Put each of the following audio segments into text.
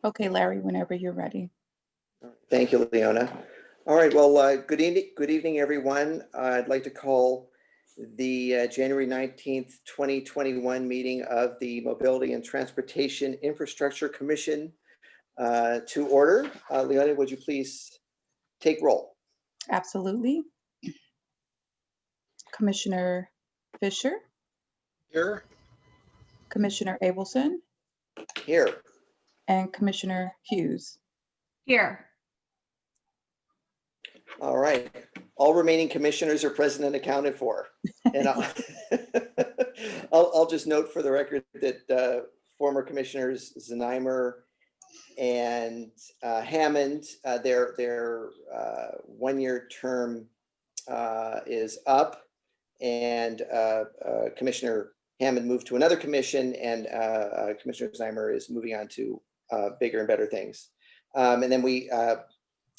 Okay, Larry, whenever you're ready. Thank you, Leona. All right, well, good evening, everyone. I'd like to call the January 19th, 2021 meeting of the Mobility and Transportation Infrastructure Commission to order. Leona, would you please take roll? Absolutely. Commissioner Fisher, Here. Commissioner Abelson, Here. and Commissioner Hughes. Here. All right. All remaining commissioners are present and accounted for. And I'll just note for the record that former commissioners Znaimer and Hammond, their one-year term is up, and Commissioner Hammond moved to another commission, and Commissioner Znaimer is moving on to bigger and better things. And then we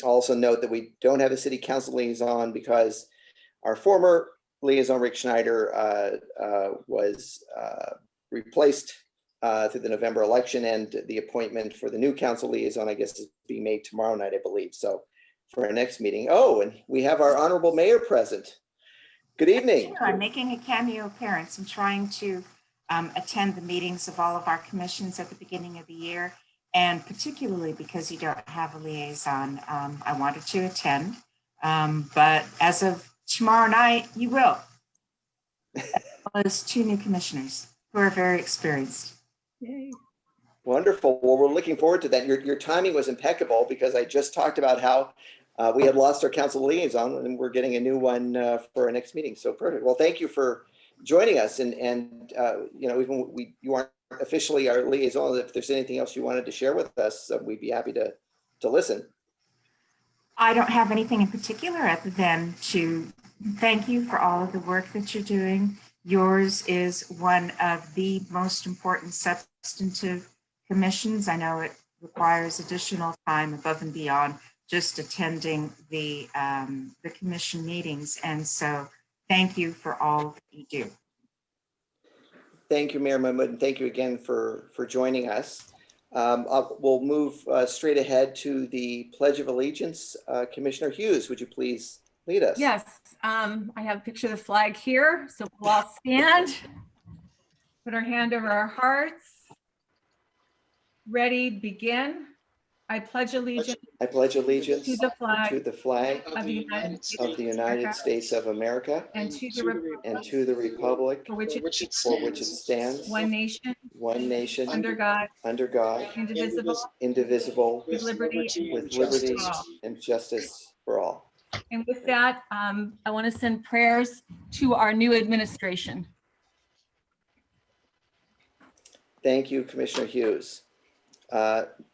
also note that we don't have a city council liaison because our former liaison, Rick Schneider, was replaced through the November election, and the appointment for the new council liaison, I guess, is being made tomorrow night, I believe. So for our next meeting. Oh, and we have our honorable mayor present. Good evening. I'm making a cameo appearance. I'm trying to attend the meetings of all of our commissions at the beginning of the year. And particularly because you don't have a liaison, I wanted to attend. But as of tomorrow night, you will. There's 2 new commissioners who are very experienced. Yay. Wonderful. Well, we're looking forward to that. Your timing was impeccable because I just talked about how we had lost our council liaison and we're getting a new one for our next meeting. So perfect. Well, thank you for joining us. And you know, even you aren't officially our liaison. If there's anything else you wanted to share with us, we'd be happy to listen. I don't have anything in particular other than to thank you for all of the work that you're doing. Yours is one of the most important substantive commissions. I know it requires additional time above and beyond just attending the commission meetings. And so thank you for all that you do. Thank you, Mayor Mahmood, and thank you again for joining us. We'll move straight ahead to the Pledge of Allegiance. Commissioner Hughes, would you please lead us? Yes, I have a picture of the flag here. So we'll all stand, put our hand over our hearts. Ready, begin. I pledge allegiance to the flag the flag of the United States of America and to the republic for which it stands, one nation, under God, indivisible, with liberty and justice for all. And with that, I want to send prayers to our new administration. Thank you, Commissioner Hughes.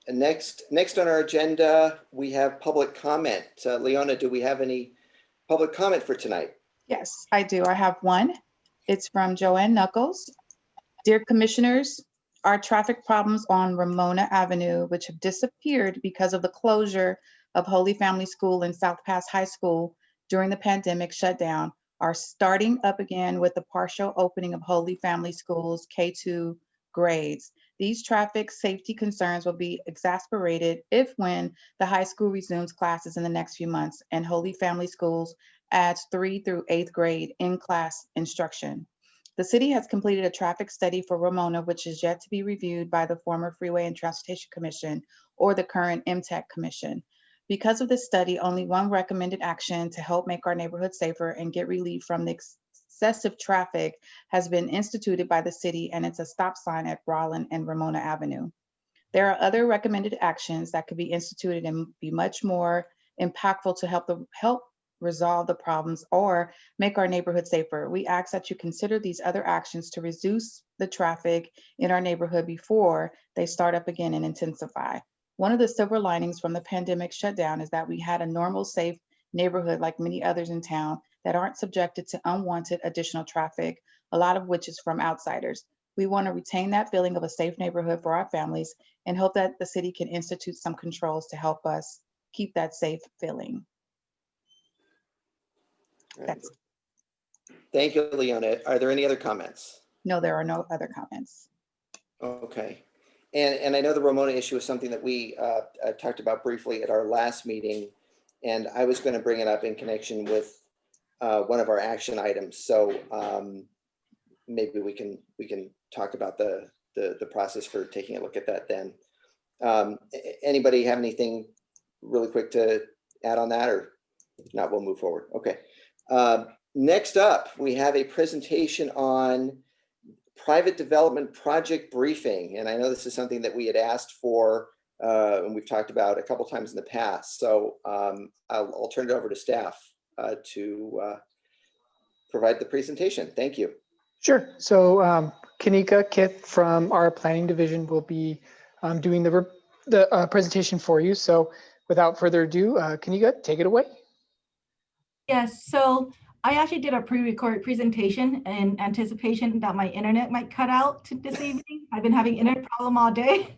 Next on our agenda, we have public comment. Leona, do we have any public comment for tonight? Yes, I do. I have one. It's from Joanne Knuckles. Dear Commissioners, our traffic problems on Ramona Avenue, which have disappeared because of the closure of Holy Family School and South Pass High School during the pandemic shutdown, are starting up again with the partial opening of Holy Family School's K-2 grades. These traffic safety concerns will be exacerbated when the high school resumes classes in the next few months and Holy Family Schools adds 3 through 8th grade in-class instruction. The city has completed a traffic study for Ramona, which is yet to be reviewed by the former Freeway and Transportation Commission or the current MTech Commission. Because of this study, only one recommended action to help make our neighborhood safer and get relief from the excessive traffic has been instituted by the city, and it's a stop sign at Rollin and Ramona Avenue. There are other recommended actions that could be instituted and be much more impactful to help resolve the problems or make our neighborhood safer. We ask that you consider these other actions to reduce the traffic in our neighborhood before they start up again and intensify. One of the silver linings from the pandemic shutdown is that we had a normal, safe neighborhood like many others in town that aren't subjected to unwanted additional traffic, a lot of which is from outsiders. We want to retain that feeling of a safe neighborhood for our families and hope that the city can institute some controls to help us keep that safe feeling. That's it. Thank you, Leona. Are there any other comments? No, there are no other comments. Okay. And I know the Ramona issue is something that we talked about briefly at our last meeting, and I was going to bring it up in connection with one of our action items. So maybe we can talk about the process for taking a look at that then. Anybody have anything really quick to add on that, or if not, we'll move forward. Okay. Next up, we have a presentation on private development project briefing. And I know this is something that we had asked for and we've talked about a couple times in the past. So I'll turn it over to staff to provide the presentation. Thank you. Sure. So Kanika Kith from our planning division will be doing the presentation for you. So without further ado, Kanika, take it away. Yes, so I actually did a pre-recorded presentation in anticipation that my internet might cut out this evening. I've been having internet problem all day.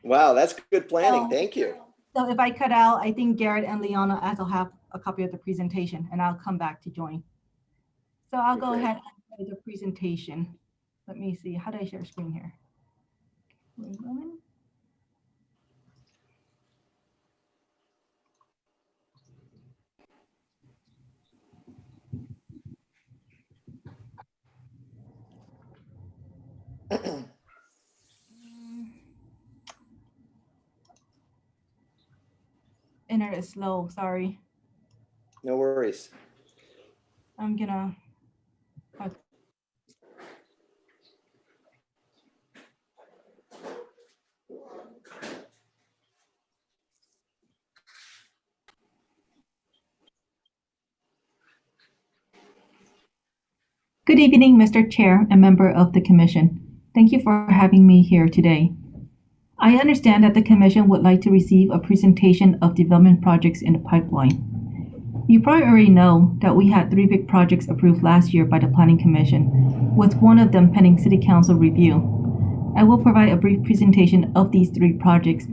Wow, that's good planning. Thank you. So if I cut out, I think Garrett and Liana as will have a copy of the presentation and I'll come back to join. So I'll go ahead and do the presentation. Let me see, how do I share screen here? One moment. Internet is slow, sorry. No worries. I'm gonna. Good evening, Mr. Chair and member of the Commission. Thank you for having me here today. I understand that the Commission would like to receive a presentation of development projects in the pipeline. You probably already know that we had 3 big projects approved last year by the Planning Commission, with one of them pending City Council review. I will provide a brief presentation of these 3 projects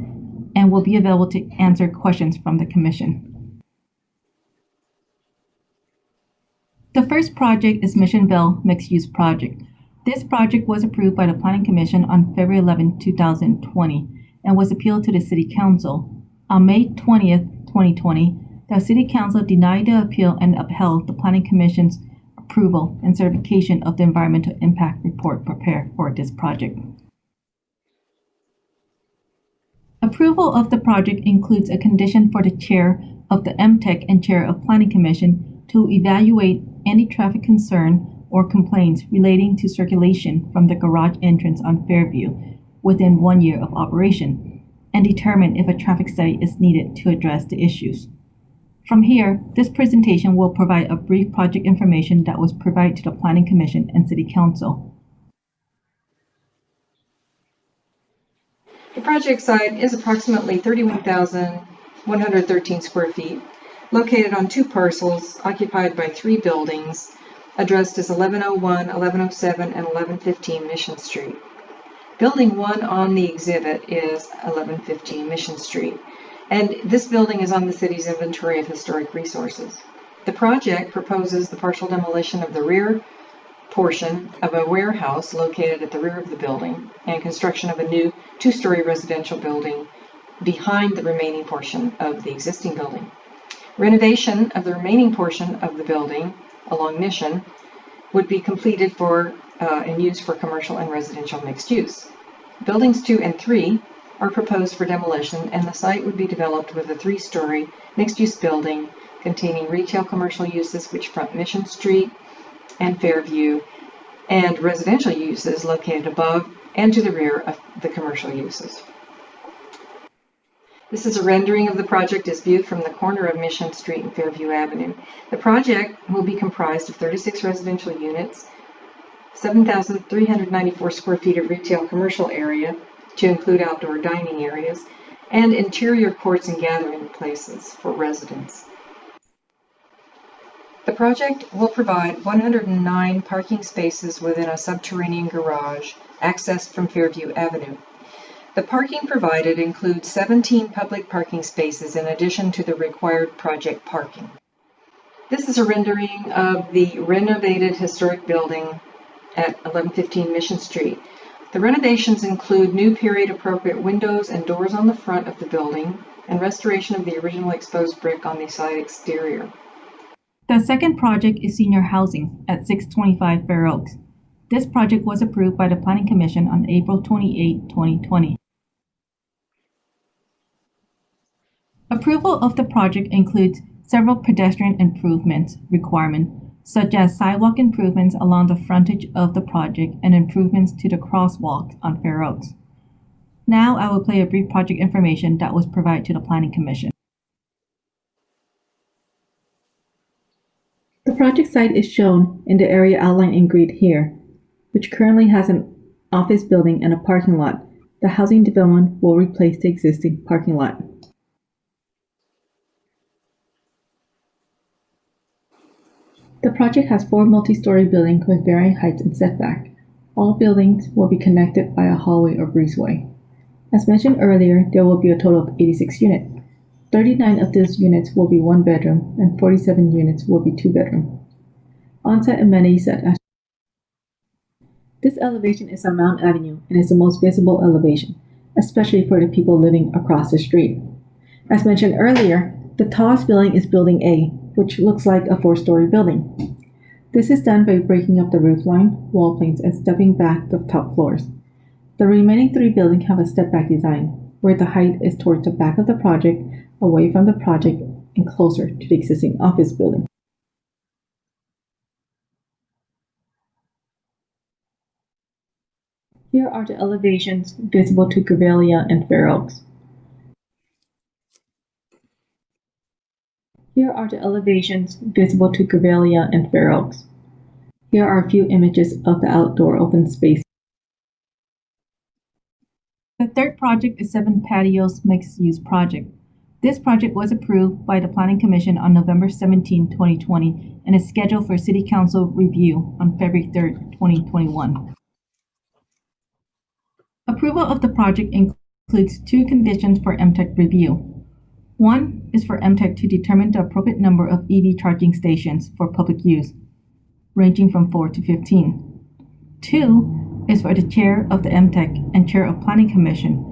and will be available to answer questions from the Commission. The first project is Missionville Mixed Use Project. This project was approved by the Planning Commission on February 11, 2020, and was appealed to the City Council. On May 20th, 2020, the City Council denied the appeal and upheld the Planning Commission's approval and certification of the environmental impact report prepared for this project. Approval of the project includes a condition for the Chair of the MTEC and Chair of Planning Commission to evaluate any traffic concern or complaints relating to circulation from the garage entrance on Fairview within 1 year of operation, and determine if a traffic study is needed to address the issues. From here, this presentation will provide a brief project information that was provided to the Planning Commission and City Council. The project site is approximately 31,113 square feet, located on 2 parcels occupied by 3 buildings, addressed as 1101, 1107, and 1115 Mission Street. Building 1 on the exhibit is 1115 Mission Street, and this building is on the city's inventory of historic resources. The project proposes the partial demolition of the rear portion of a warehouse located at the rear of the building and construction of a new 2-story residential building behind the remaining portion of the existing building. Renovation of the remaining portion of the building along Mission would be completed and used for commercial and residential mixed use. Buildings 2 and 3 are proposed for demolition, and the site would be developed with a 3-story mixed-use building containing retail commercial uses which front Mission Street and Fairview, and residential uses located above and to the rear of the commercial uses. This is a rendering of the project as viewed from the corner of Mission Street and Fairview Avenue. The project will be comprised of 36 residential units, 7,394 square feet of retail commercial area, to include outdoor dining areas, and interior courts and gathering places for residents. The project will provide 109 parking spaces within a subterranean garage accessed from Fairview Avenue. The parking provided includes 17 public parking spaces in addition to the required project parking. This is a rendering of the renovated historic building at 1115 Mission Street. The renovations include new period-appropriate windows and doors on the front of the building and restoration of the original exposed brick on the side exterior. The second project is senior housing at 625 Fair Oaks. This project was approved by the Planning Commission on April 28, 2020. Approval of the project includes several pedestrian improvements requirements, such as sidewalk improvements along the frontage of the project and improvements to the crosswalk on Fair Oaks. Now I will play a brief project information that was provided to the Planning Commission. The project site is shown in the area outlined in grid here, which currently has an office building and a parking lot. The housing development will replace the existing parking lot. The project has 4 multi-story buildings with varying heights and setback. All buildings will be connected by a hallway or breezeway. As mentioned earlier, there will be a total of 86 units. 39 of those units will be 1 bedroom and 47 units will be 2 bedroom. On-site amenities such as this elevation is on Mount Avenue and is the most visible elevation, especially for the people living across the street. As mentioned earlier, the tallest building is Building A, which looks like a 4-story building. This is done by breaking up the roof line, wall planes, and stepping back the top floors. The remaining 3 buildings have a step-back design, where the height is towards the back of the project, away from the project, and closer to the existing office building. Here are the elevations visible to Grevillea and Fair Oaks. Here are the elevations visible to Grevillea and Fair Oaks. Here are a few images of the outdoor open space. The third project is 7 Patios Mixed-Use Project. This project was approved by the Planning Commission on November 17, 2020, and is scheduled for City Council review on February 3, 2021. Approval of the project includes 2 conditions for MTech review. One is for MTech to determine the appropriate number of EV charging stations for public use, ranging from 4 to 15. 2 is for the chair of the MTech and chair of Planning Commission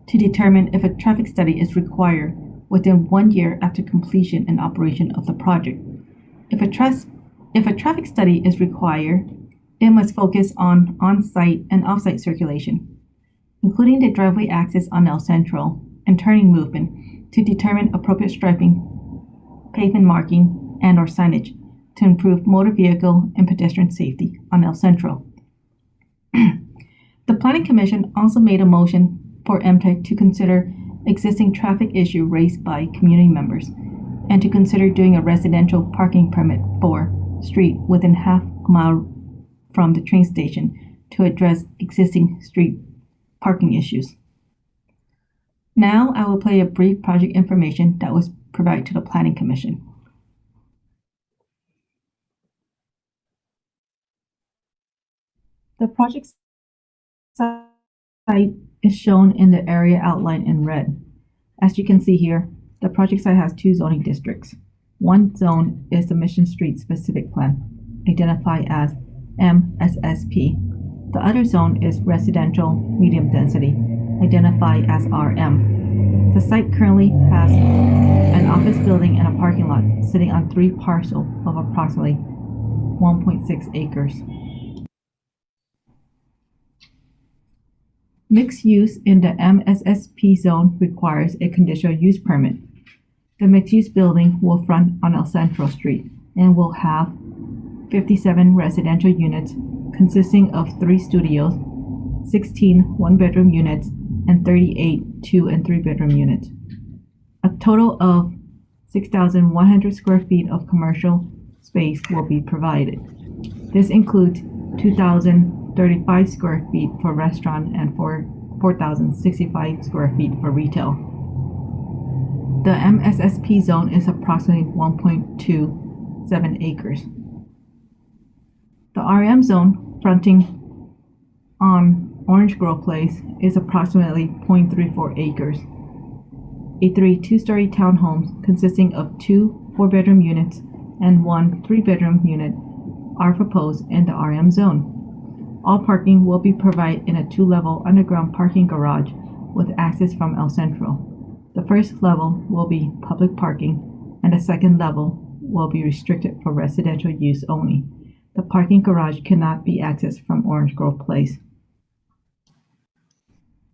to determine if a traffic study is required within 1 year after completion and operation of the project. If a traffic study is required, it must focus on on-site and off-site circulation, including the driveway access on El Centro and turning movement to determine appropriate striping, pavement marking, and/or signage to improve motor vehicle and pedestrian safety on El Centro. The Planning Commission also made a motion for MTech to consider existing traffic issue raised by community members and to consider doing a residential parking permit for street within half a mile from the train station to address existing street parking issues. Now I will play a brief project information that was provided to the Planning Commission. The project site is shown in the area outlined in red. As you can see here, the project site has 2 zoning districts. One zone is the Mission Street Specific Plan, identified as MSSP. The other zone is Residential Medium Density, identified as RM. The site currently has an office building and a parking lot sitting on 3 parcels of approximately 1.6 acres. Mixed use in the MSSP zone requires a conditional use permit. The mixed-use building will front on El Centro Street and will have 57 residential units consisting of 3 studios, 16 one-bedroom units, and 38 2- and 3-bedroom units. A total of 6,100 square feet of commercial space will be provided. This includes 2,035 square feet for restaurant and 4,065 square feet for retail. The MSSP zone is approximately 1.27 acres. The RM zone fronting on Orange Grove Place is approximately 0.34 acres. A 3 2-story townhomes consisting of 2 4-bedroom units and 1 3-bedroom unit are proposed in the RM zone. All parking will be provided in a 2-level underground parking garage with access from El Centro. The first level will be public parking, and the second level will be restricted for residential use only. The parking garage cannot be accessed from Orange Grove Place.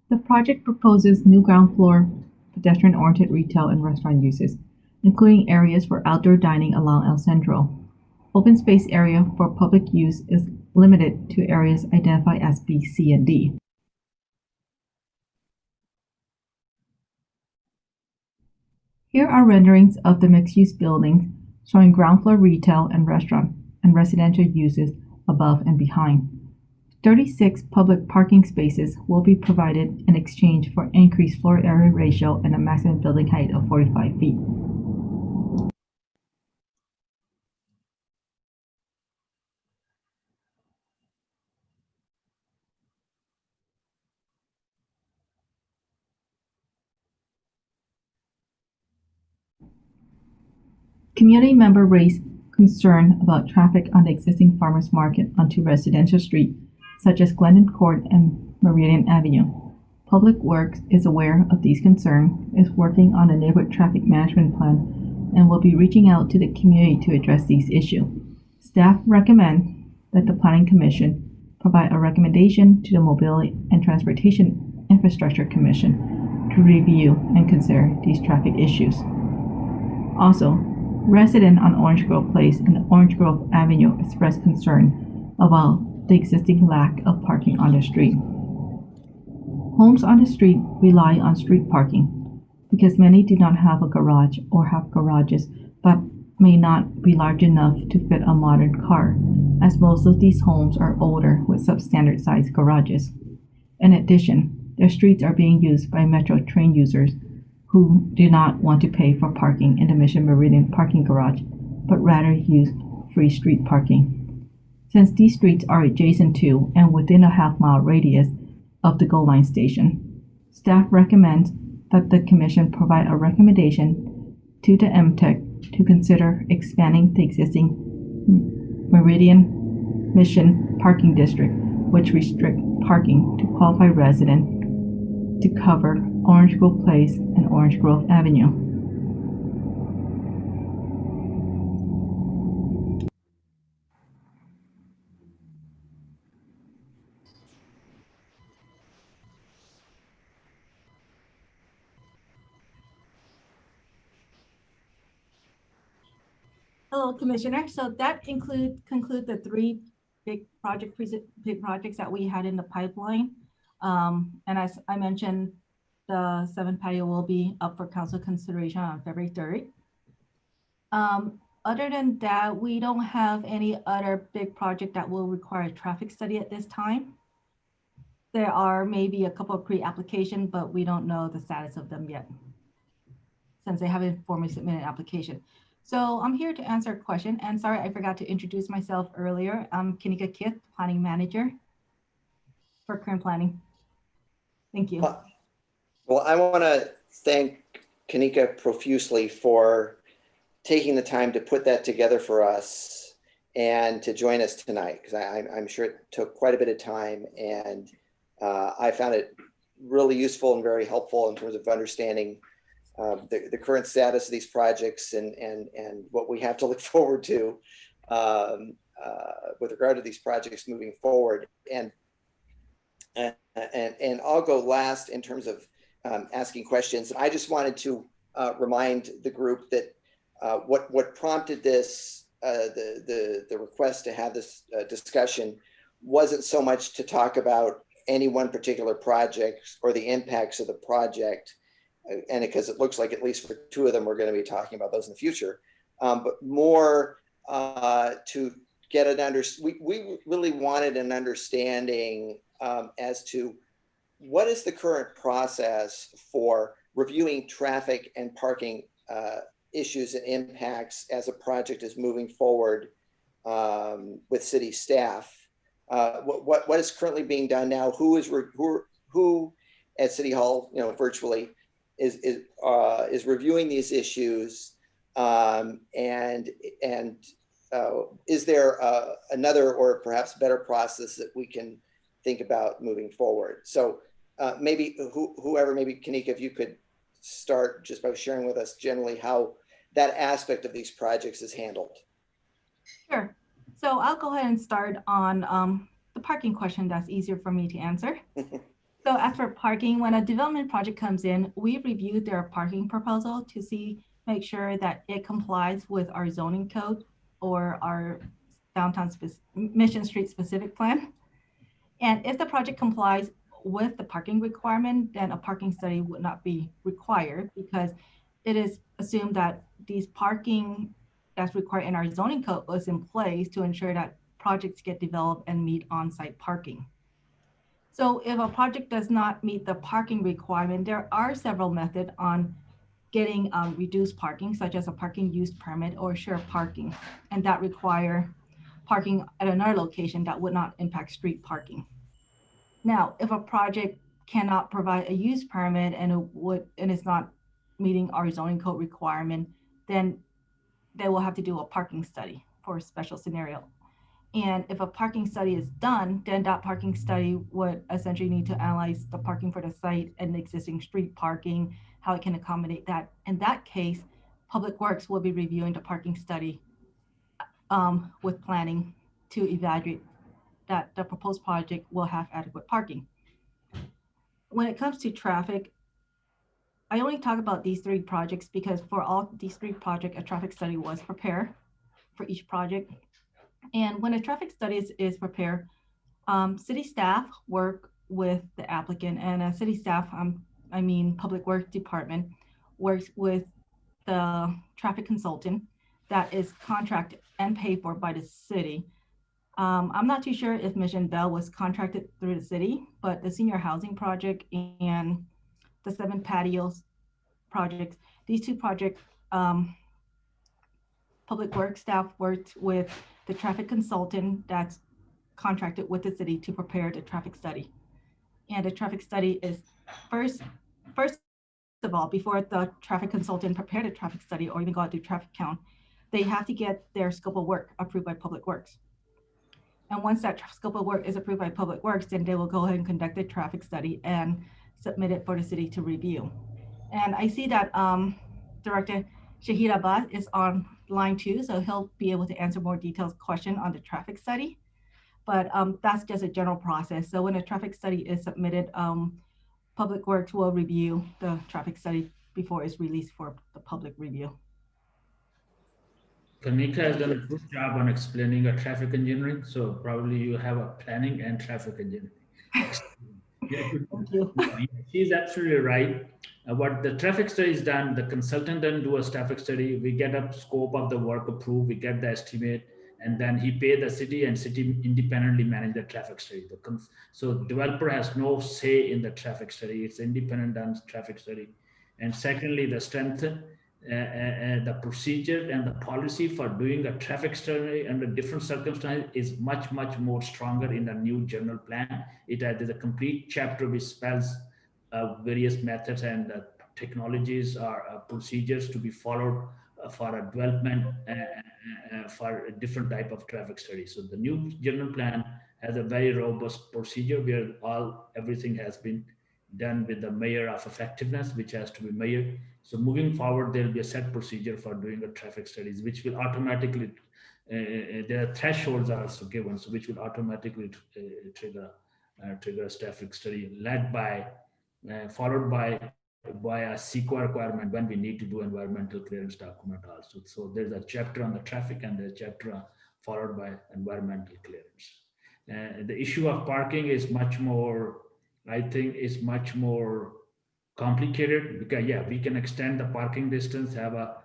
The project proposes new ground floor pedestrian-oriented retail and restaurant uses, including areas for outdoor dining along El Centro. Open space area for public use is limited to areas identified as B, C, and D. Here are renderings of the mixed-use buildings showing ground floor retail and restaurant and residential uses above and behind. 36 public parking spaces will be provided in exchange for increased floor area ratio and a maximum building height of 45 feet. Community member raised concern about traffic on the existing farmers market onto residential street, such as Glendon Court and Meridian Avenue. Public Works is aware of these concerns, is working on a neighborhood traffic management plan, and will be reaching out to the community to address these issues. Staff recommend that the Planning Commission provide a recommendation to the Mobility and Transportation Infrastructure Commission to review and consider these traffic issues. Also, residents on Orange Grove Place and Orange Grove Avenue expressed concern about the existing lack of parking on the street. Homes on the street rely on street parking because many do not have a garage or have garages but may not be large enough to fit a modern car, as most of these homes are older with substandard sized garages. In addition, their streets are being used by Metro train users who do not want to pay for parking in the Mission Meridian parking garage, but rather use free street parking. Since these streets are adjacent to and within a half-mile radius of the GO Line station, staff recommends that the Commission provide a recommendation to the MTEC to consider expanding the existing Meridian Mission Parking District, which restrict parking to qualified residents to cover Orange Grove Place and Orange Grove Avenue. Hello, Commissioner. So that conclude the three big projects that we had in the pipeline. And as I mentioned, the 7th patio will be up for council consideration on February 3rd. Other than that, we don't have any other big project that will require a traffic study at this time. There are maybe a couple of pre-application, but we don't know the status of them yet, since they haven't formally submitted an application. So I'm here to answer a question. And sorry, I forgot to introduce myself earlier. I'm Kanika Kith, Planning Manager for Current Planning. Thank you. Well, I want to thank Kanika profusely for taking the time to put that together for us and to join us tonight, because I'm sure it took quite a bit of time, and I found it really useful and very helpful in terms of understanding the current status of these projects and what we have to look forward to with regard to these projects moving forward. And I'll go last in terms of asking questions. I just wanted to remind the group that what prompted this, the request to have this discussion wasn't so much to talk about any one particular project or the impacts of the project, and because it looks like at least for two of them, we're going to be talking about those in the future, but more to get an we really wanted an understanding as to what is the current process for reviewing traffic and parking issues and impacts as a project is moving forward with city staff. What is currently being done now? Who at City Hall, virtually, is reviewing these issues, and is there another or perhaps better process that we can think about moving forward? So maybe whoever, maybe Kanika, if you could start just by sharing with us generally how that aspect of these projects is handled. Sure. So I'll go ahead and start on the parking question. That's easier for me to answer. So as for parking, when a development project comes in, we review their parking proposal to make sure that it complies with our zoning code or our Mission Street specific plan. And if the project complies with the parking requirement, then a parking study would not be required because it is assumed that these parking that's required in our zoning code was in place to ensure that projects get developed and meet on-site parking. So if a project does not meet the parking requirement, there are several methods on getting reduced parking, such as a parking use permit or shared parking, and that require parking at another location that would not impact street parking. Now, if a project cannot provide a use permit and it's not meeting our zoning code requirement, then they will have to do a parking study for a special scenario. And if a parking study is done, then that parking study would essentially need to analyze the parking for the site and the existing street parking, how it can accommodate that. In that case, Public Works will be reviewing the parking study with planning to evaluate that the proposed project will have adequate parking. When it comes to traffic, I only talk about these three projects because for all these three projects, a traffic study was prepared for each project. And when a traffic study is prepared, city staff work with the applicant, and city staff, I mean Public Works Department, works with the traffic consultant that is contracted and paid for by the city. I'm not too sure if Mission Bell was contracted through the city, but the senior housing project and the 7 patios projects, these two projects, Public Works staff worked with the traffic consultant that's contracted with the city to prepare the traffic study. And the traffic study is first of all, before the traffic consultant prepared a traffic study or even go out to traffic count, they have to get their scope of work approved by Public Works. And once that scope of work is approved by Public Works, then they will go ahead and conduct a traffic study and submit it for the city to review. And I see that Director Shahid Abbas is on line too, so he'll be able to answer more detailed question on the traffic study. But that's just a general process. So when a traffic study is submitted, Public Works will review the traffic study before it's released for the public review. Kanika has done a good job on explaining a traffic engineering. So probably you have a planning and traffic engineering. Thank you. She's absolutely right. What the traffic study is done, the consultant doesn't do a traffic study. We get a scope of the work approved, we get the estimate, and then he pay the city, and city independently manage the traffic study. So developer has no say in the traffic study. It's independent done traffic study. And secondly, the strength, the procedure and the policy for doing a traffic study under different circumstances is much, much more stronger in the new general plan. It has a complete chapter which spells various methods and technologies or procedures to be followed for a development for a different type of traffic study. So the new general plan has a very robust procedure where everything has been done with the measure of effectiveness, which has to be measured. So moving forward, there will be a set procedure for doing a traffic studies, which will automatically, there are thresholds are also given, so which will automatically trigger a traffic study led by, followed by a CEQA requirement when we need to do environmental clearance document also. So there's a chapter on the traffic and a chapter followed by environmental clearance. The issue of parking is much more, I think, is much more complicated because we can extend the parking distance, have a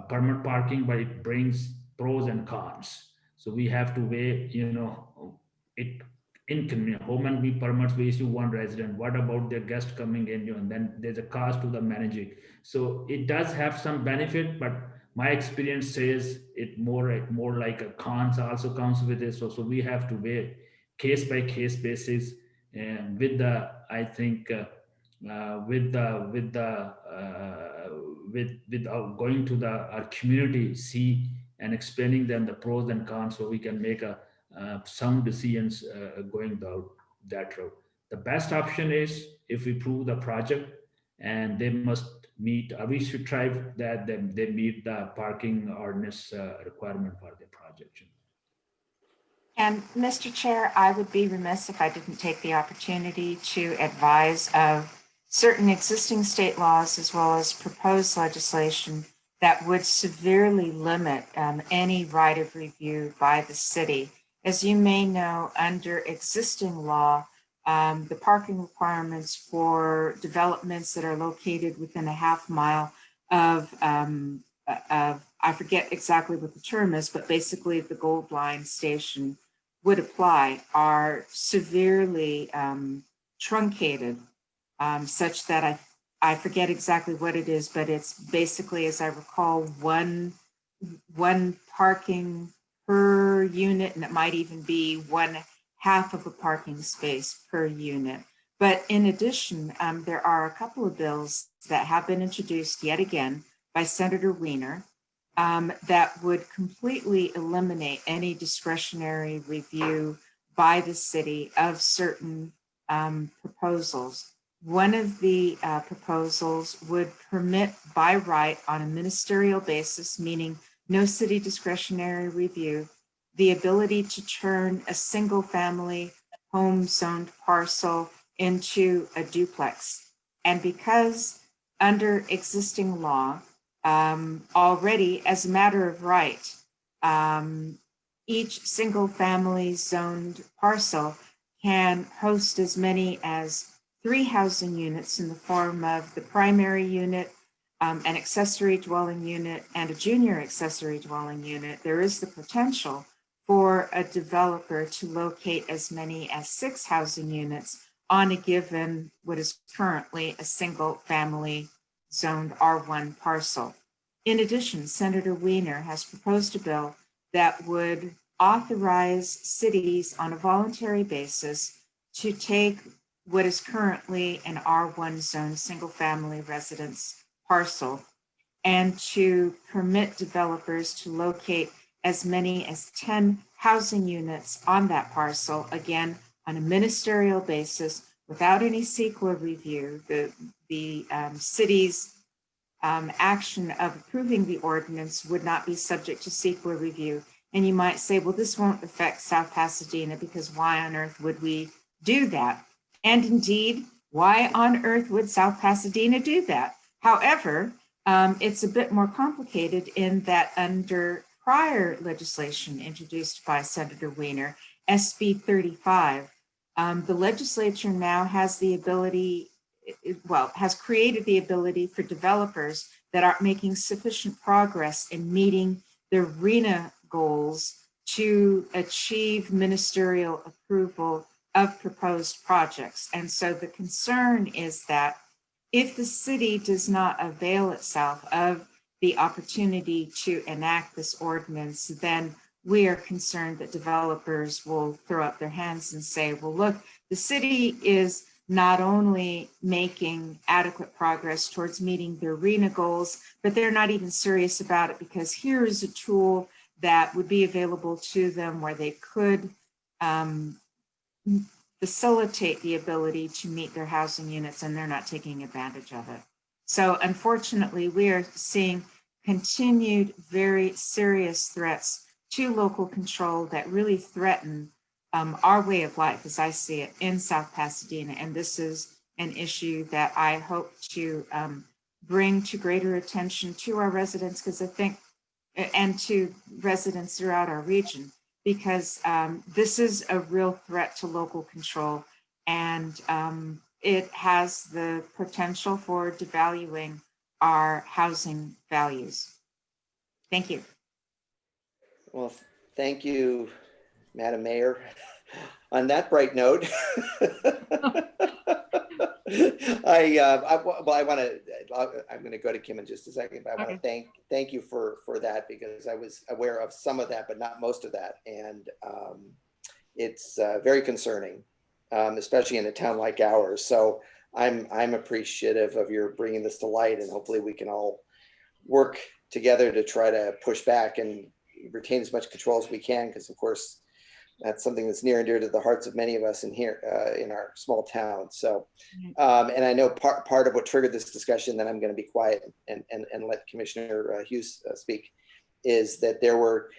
permit parking, but it brings pros and cons. So we have to weigh, it inconvenient. Home and we permits, we issue one resident. What about their guest coming in? And then there's a cost to the managing. So it does have some benefit, but my experience says it more like a cons also comes with it. So we have to weigh case by case basis, and with the, I think, with going to our community, see and explaining them the pros and cons so we can make a sound decisions going that route. The best option is if we prove the project and they must meet, we should try that they meet the parking ordinance requirement for the project. And Mr. Chair, I would be remiss if I didn't take the opportunity to advise of certain existing state laws as well as proposed legislation that would severely limit any right of review by the city. As you may know, under existing law, the parking requirements for developments that are located within a half-mile of, I forget exactly what the term is, but basically the Gold Line station would apply, are severely truncated, such that I forget exactly what it is, but it's basically, as I recall, one parking per unit, and it might even be 1/2 of a parking space per unit. But in addition, there are a couple of bills that have been introduced yet again by Senator Wiener that would completely eliminate any discretionary review by the city of certain proposals. One of the proposals would permit by right on a ministerial basis, meaning no city discretionary review, the ability to turn a single family home zoned parcel into a duplex. And because under existing law, already as a matter of right, each single family zoned parcel can host as many as 3 housing units in the form of the primary unit, an accessory dwelling unit, and a junior accessory dwelling unit. There is the potential for a developer to locate as many as 6 housing units on a given, what is currently a single family zoned R1 parcel. In addition, Senator Wiener has proposed a bill that would authorize cities on a voluntary basis to take what is currently an R1 zone single family residence parcel and to permit developers to locate as many as 10 housing units on that parcel, again, on a ministerial basis without any CEQA review. The city's action of approving the ordinance would not be subject to CEQA review. And you might say, well, this won't affect South Pasadena because why on earth would we do that? And indeed, why on earth would South Pasadena do that? However, it's a bit more complicated in that under prior legislation introduced by Senator Wiener, SB 35, the legislature now has the ability, has created the ability for developers that aren't making sufficient progress in meeting the RENA goals to achieve ministerial approval of proposed projects. And so the concern is that if the city does not avail itself of the opportunity to enact this ordinance, then we are concerned that developers will throw up their hands and say, well, look, the city is not only making adequate progress towards meeting their RENA goals, but they're not even serious about it because here is a tool that would be available to them where they could facilitate the ability to meet their housing units, and they're not taking advantage of it. So unfortunately, we are seeing continued very serious threats to local control that really threaten our way of life, as I see it, in South Pasadena. And this is an issue that I hope to bring to greater attention to our residents, because I think, and to residents throughout our region, because this is a real threat to local control, and it has the potential for devaluing our housing values. Thank you. Well, thank you, Madam Mayor. On that bright note, I'm going to go to Kim in just a second, but I want to thank you for that, because I was aware of some of that, but not most of that. And it's very concerning, especially in a town like ours. So I'm appreciative of your bringing this to light, and hopefully we can all work together to try to push back and retain as much control as we can, because of course, that's something that's near and dear to the hearts of many of us in here in our small town. So, and I know part of what triggered this discussion, then I'm going to be quiet and let Commissioner Hughes speak, is that there were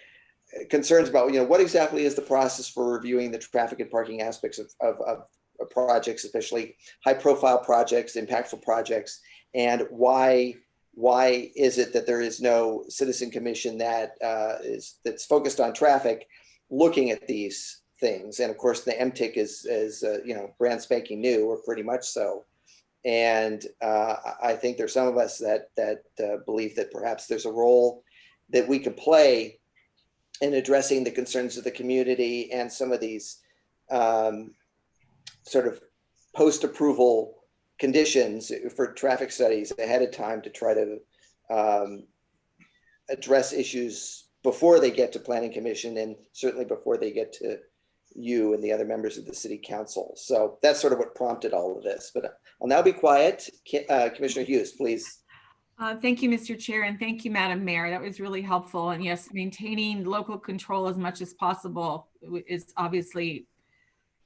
concerns about, what exactly is the process for reviewing the traffic and parking aspects of projects, especially high profile projects, impactful projects, and why is it that there is no citizen commission that's focused on traffic looking at these things? And of course the MTIC is brand spanking new, or pretty much so. And I think there's some of us that believe that perhaps there's a role that we can play in addressing the concerns of the community and some of these sort of post-approval conditions for traffic studies ahead of time to try to address issues before they get to Planning Commission, and certainly before they get to you and the other members of the City Council. So that's sort of what prompted all of this, but I'll now be quiet. Commissioner Hughes, please. Thank you, Mr. Chair, and thank you, Madam Mayor. That was really helpful. And yes, maintaining local control as much as possible is obviously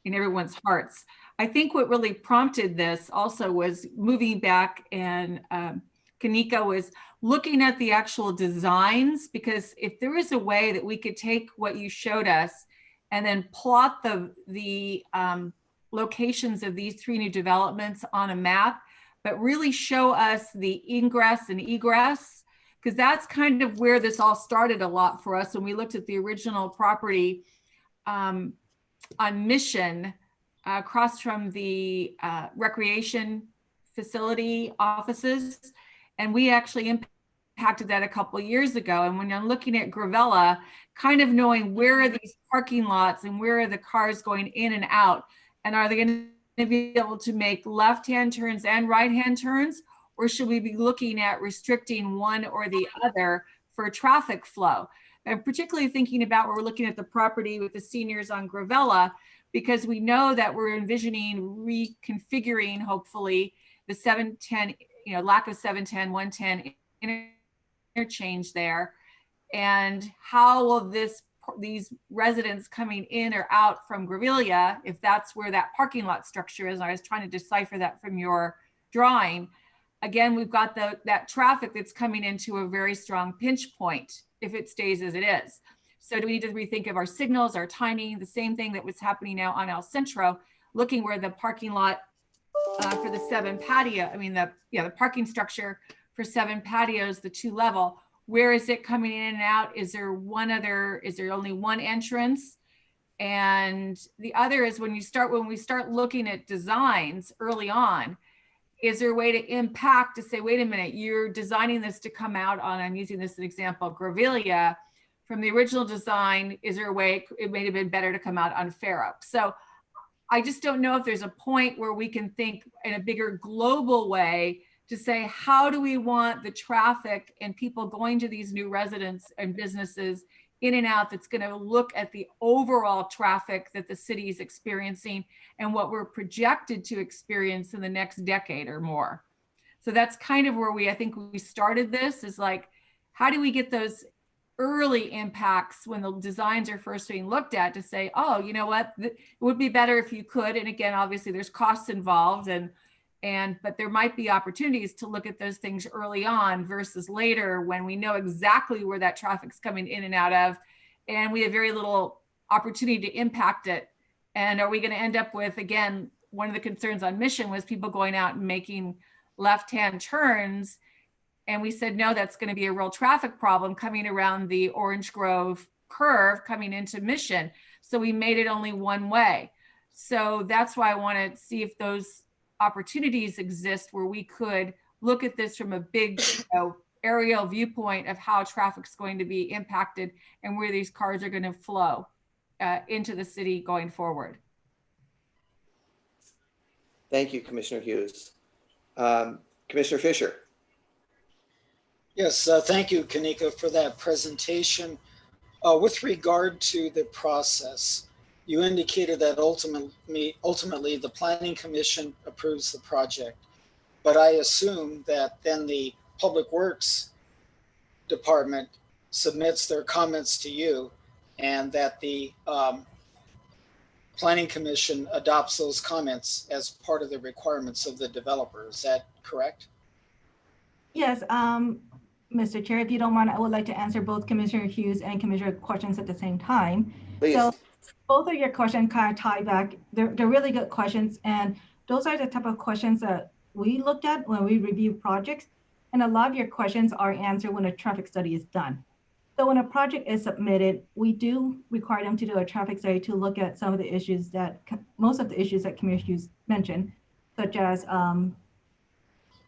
in everyone's hearts. I think what really prompted this also was moving back, and Kanika was looking at the actual designs, because if there is a way that we could take what you showed us and then plot the locations of these 3 new developments on a map, but really show us the ingress and egress, because that's kind of where this all started a lot for us when we looked at the original property on Mission, across from the recreation facility offices. And we actually impacted that a couple of years ago. And when I'm looking at Gravella, kind of knowing where are these parking lots and where are the cars going in and out, and are they going to be able to make left-hand turns and right-hand turns, or should we be looking at restricting one or the other for traffic flow? I'm particularly thinking about where we're looking at the property with the seniors on Gravella, because we know that we're envisioning reconfiguring, hopefully, the 710, lack of 710, 110 interchange there. And how will these residents coming in or out from Grevilla, if that's where that parking lot structure is, and I was trying to decipher that from your drawing. Again, we've got that traffic that's coming into a very strong pinch point if it stays as it is. So do we need to rethink of our signals, our timing, the same thing that was happening now on El Centro, looking where the parking lot for the 7 patio, the parking structure for 7 patios, the 2 level, where is it coming in and out? Is there only one entrance? And the other is when we start looking at designs early on, is there a way to impact to say, wait a minute, you're designing this to come out on, I'm using this as an example, Grevilla, from the original design, is there a way it may have been better to come out on Fair Oak? So I just don't know if there's a point where we can think in a bigger global way to say, how do we want the traffic and people going to these new residents and businesses in and out, that's going to look at the overall traffic that the city is experiencing and what we're projected to experience in the next decade or more. So that's kind of where I think we started this, is like, how do we get those early impacts when the designs are first being looked at to say, oh, you know what, it would be better if you could. And again, obviously there's costs involved, but there might be opportunities to look at those things early on versus later when we know exactly where that traffic's coming in and out of, and we have very little opportunity to impact it. And are we going to end up with, again, one of the concerns on Mission was people going out and making left-hand turns. And we said, no, that's going to be a real traffic problem coming around the Orange Grove curve coming into Mission. So we made it only one way. So that's why I want to see if those opportunities exist where we could look at this from a big aerial viewpoint of how traffic's going to be impacted and where these cars are going to flow into the city going forward. Thank you, Commissioner Hughes. Commissioner Fisher. Yes, thank you, Kanika, for that presentation. With regard to the process, you indicated that ultimately the Planning Commission approves the project, but I assume that then the Public Works Department submits their comments to you, and that the Planning Commission adopts those comments as part of the requirements of the developer. Is that correct? Yes, Mr. Chair, if you don't mind, I would like to answer both Commissioner Hughes and Commissioner questions at the same time. Please. So both of your questions kind of tie back. They're really good questions. And those are the type of questions that we looked at when we review projects. And a lot of your questions are answered when a traffic study is done. So when a project is submitted, we do require them to do a traffic study to look at some of the issues that, most of the issues that Commissioner Hughes mentioned, such as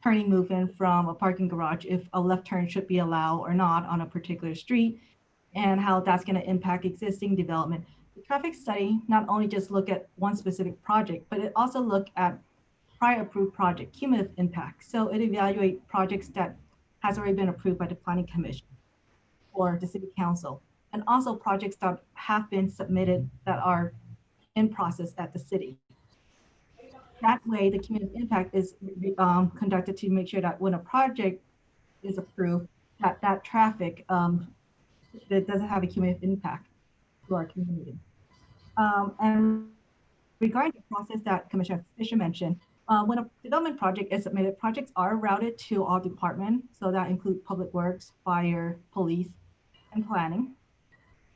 turning movement from a parking garage, if a left turn should be allowed or not on a particular street, and how that's going to impact existing development. The traffic study not only just look at one specific project, but it also look at prior approved project cumulative impact. So it evaluates projects that has already been approved by the Planning Commission or the City Council, and also projects that have been submitted that are in process at the city. That way, the cumulative impact is conducted to make sure that when a project is approved, that traffic that doesn't have a cumulative impact to our community. And regarding the process that Commissioner Fisher mentioned, when a development project is submitted, projects are routed to all departments. So that includes Public Works, Fire, Police, and Planning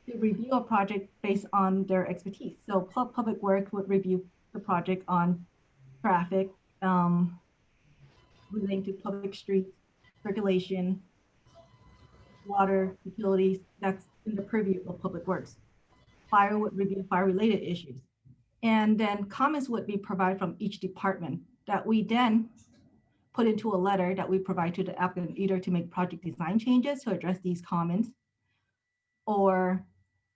to review a project based on their expertise. So Public Works would review the project on traffic, relating to public streets, circulation, water, utilities, that's in the purview of Public Works. Fire would review fire-related issues. And then comments would be provided from each department that we then put into a letter that we provide to the applicant, either to make project design changes to address these comments, or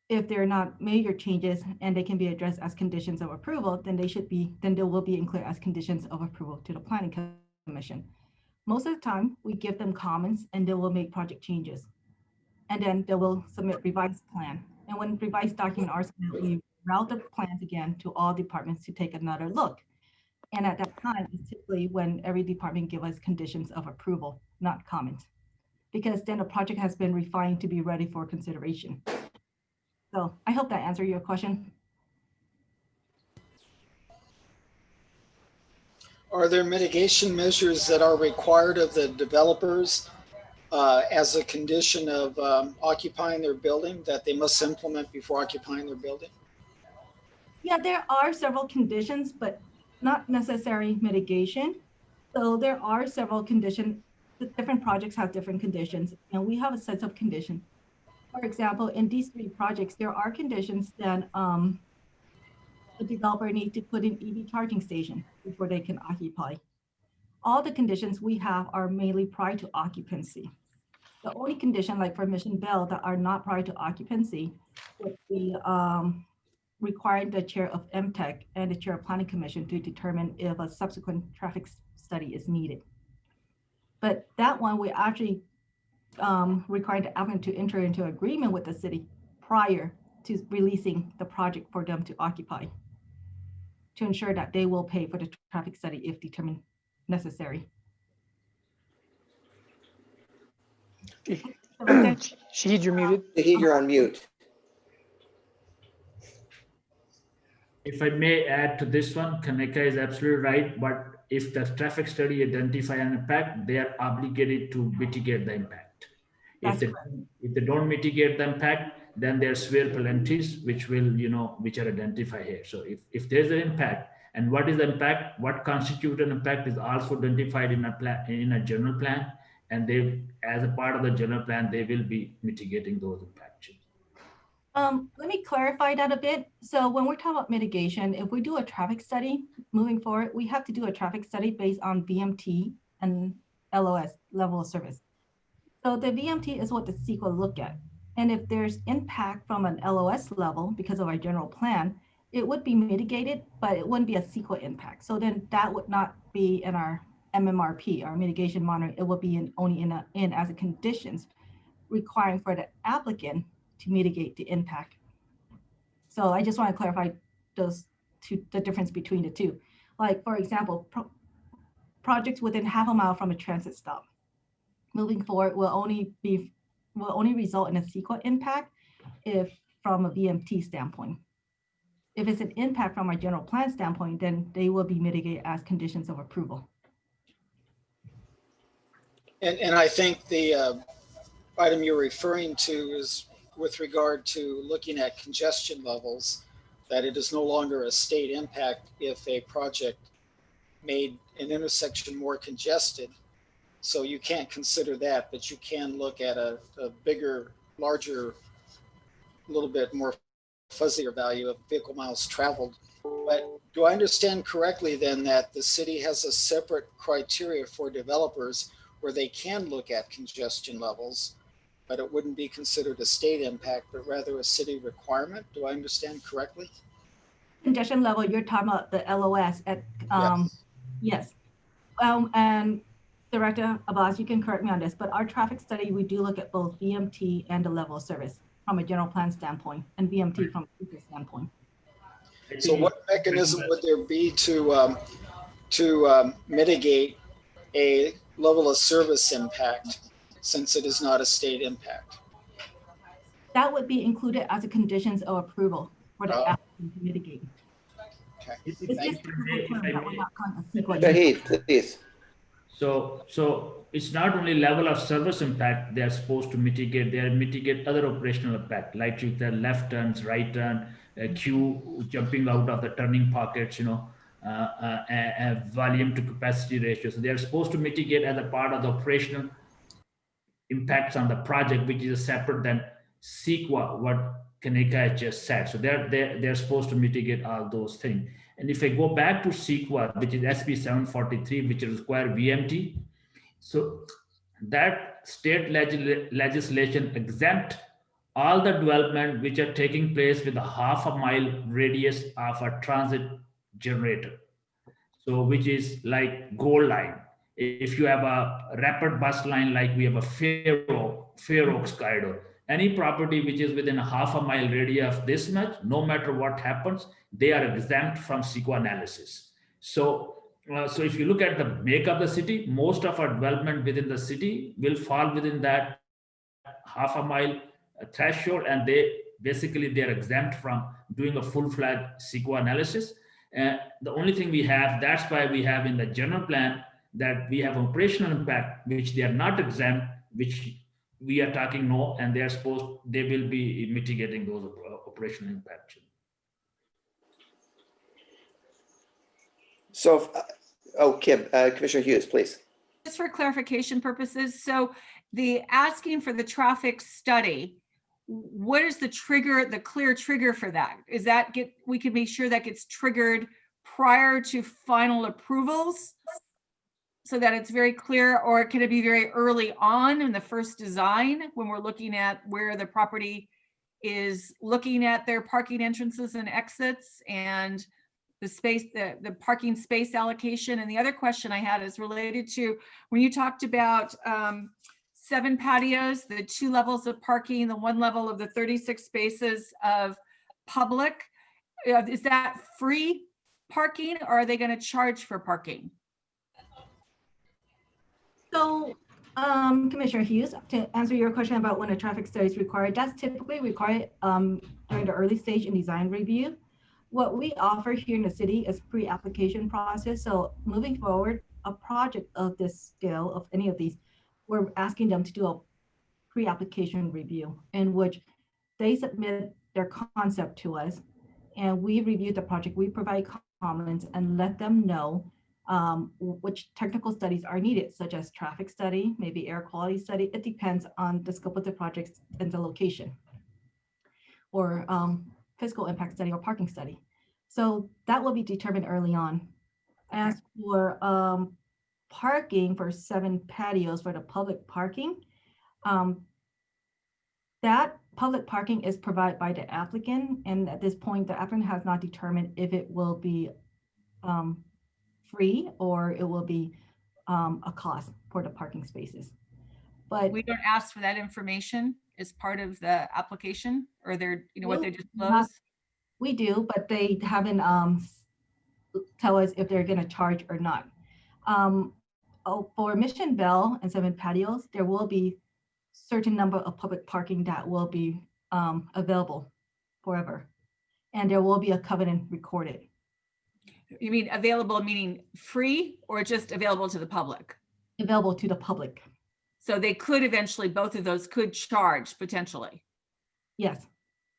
if they're not major changes and they can be addressed as conditions of approval, then they will be included as conditions of approval to the Planning Commission. Most of the time, we give them comments and they will make project changes. And then they will submit revised plan. And when revised documents are submitted, we route the plans again to all departments to take another look. And at that time, it's typically when every department give us conditions of approval, not comments, because then the project has been refined to be ready for consideration. So I hope that answered your question. Are there mitigation measures that are required of the developers as a condition of occupying their building that they must implement before occupying their building? Yeah, there are several conditions, but not necessary mitigation. So there are several conditions. The different projects have different conditions, and we have a set of conditions. For example, in these 3 projects, there are conditions that the developer needs to put in EV charging station before they can occupy. All the conditions we have are mainly prior to occupancy. The only condition, like for Mission Bell, that are not prior to occupancy would be requiring the chair of MTech and the chair of Planning Commission to determine if a subsequent traffic study is needed. But that one, we actually required the applicant to enter into agreement with the city prior to releasing the project for them to occupy, to ensure that they will pay for the traffic study if determined necessary. Shahid, you're muted. Shahid, you're on mute. If I may add to this one, Kaneka is absolutely right. But if the traffic study identify an impact, they are obligated to mitigate the impact. If they don't mitigate the impact, then there are severe penalties which will, which are identified here. So if there's an impact, and what is the impact, what constitutes an impact is also identified in a general plan, and they, as a part of the general plan, they will be mitigating those impacts. Let me clarify that a bit. So when we're talking about mitigation, if we do a traffic study moving forward, we have to do a traffic study based on VMT and LOS, level of service. So the VMT is what the SEQ will look at. And if there's impact from an LOS level because of our general plan, it would be mitigated, but it wouldn't be a CEQA impact. So then that would not be in our MMRP, our mitigation monitoring. It would be only in as a conditions requiring for the applicant to mitigate the impact. So I just want to clarify the difference between the two. Like, for example, projects within half a mile from a transit stop moving forward will only be will only result in a CEQA impact if from a VMT standpoint. If it's an impact from a general plan standpoint, then they will be mitigated as conditions of approval. And I think the item you're referring to is with regard to looking at congestion levels, that it is no longer a state impact if a project made an intersection more congested. So you can't consider that, but you can look at a bigger, larger, a little bit more fuzzier value of vehicle miles traveled. But do I understand correctly then that the city has a separate criteria for developers where they can look at congestion levels, but it wouldn't be considered a state impact, but rather a city requirement? Do I understand correctly? Congestion level, you're talking about the LOS at, Yes. yes. And Director Abbas, you can correct me on this, but our traffic study, we do look at both VMT and the level of service from a general plan standpoint and VMT from a CEQA standpoint. So what mechanism would there be to mitigate a level of service impact since it is not a state impact? That would be included as a conditions of approval for the applicant to mitigate. Okay. It's just a term that we're not calling a CEQA. Shahid, please. So it's not only level of service impact they are supposed to mitigate, they are mitigate other operational impact, like you said, left turns, right turn, queue jumping out of the turning pockets, volume to capacity ratio. So they are supposed to mitigate as a part of the operational impacts on the project, which is separate than CEQA, what Kanika has just said. So they're supposed to mitigate all those things. And if I go back to CEQA, which is SB 743, which require VMT, so that state legislation exempt all the development which are taking place with a half a mile radius of a transit generator. So which is like Gold Line. If you have a rapid bus line, like we have a Fair Oaks corridor, any property which is within a half a mile radius of this much, no matter what happens, they are exempt from CEQA analysis. So if you look at the makeup of the city, most of our development within the city will fall within that half a mile threshold, and they're exempt from doing a full-fledged CEQA analysis. The only thing we have, that's why we have in the general plan that we have operational impact, which they are not exempt, which we are talking no, and they will be mitigating those operational impacts. So, Kim, Commissioner Hughes, please. Just for clarification purposes, so the asking for the traffic study, what is the trigger, the clear trigger for that? Is that we can make sure that gets triggered prior to final approvals so that it's very clear, or can it be very early on in the first design when we're looking at where the property is looking at their parking entrances and exits and the space, the parking space allocation? And the other question I had is related to when you talked about 7 patios, the 2 levels of parking, the 1 level of the 36 spaces of public. Is that free parking, or are they going to charge for parking? So, Commissioner Hughes, to answer your question about when a traffic study is required, that's typically required during the early stage in design review. What we offer here in the city is pre-application process. So moving forward, a project of this scale, of any of these, we're asking them to do a pre-application review in which they submit their concept to us, and we review the project. We provide comments and let them know which technical studies are needed, such as traffic study, maybe air quality study. It depends on the scope of the project and the location, or physical impact study or parking study. So that will be determined early on. As for parking for 7 patios for the public parking, that public parking is provided by the applicant. And at this point, the applicant has not determined if it will be free or it will be a cost for the parking spaces. But we don't ask for that information as part of the application, or they're, what they disclose? We do, but they haven't tell us if they're going to charge or not. For Mission Bell and 7 patios, there will be certain number of public parking that will be available forever. And there will be a covenant recorded. You mean available, meaning free or just available to the public? Available to the public. So they could eventually, both of those could charge potentially. Yes.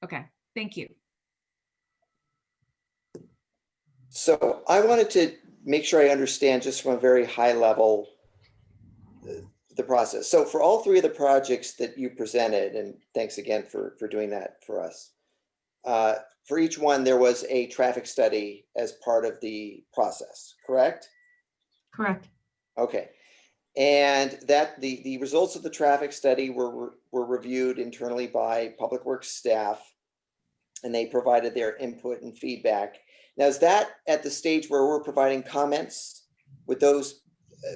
Okay, thank you. So I wanted to make sure I understand just from a very high level the process. So for all three of the projects that you presented, and thanks again for doing that for us, for each one, there was a traffic study as part of the process, correct? Correct. Okay. And that the results of the traffic study were reviewed internally by Public Works staff, and they provided their input and feedback. Now, is that at the stage where we're providing comments with those,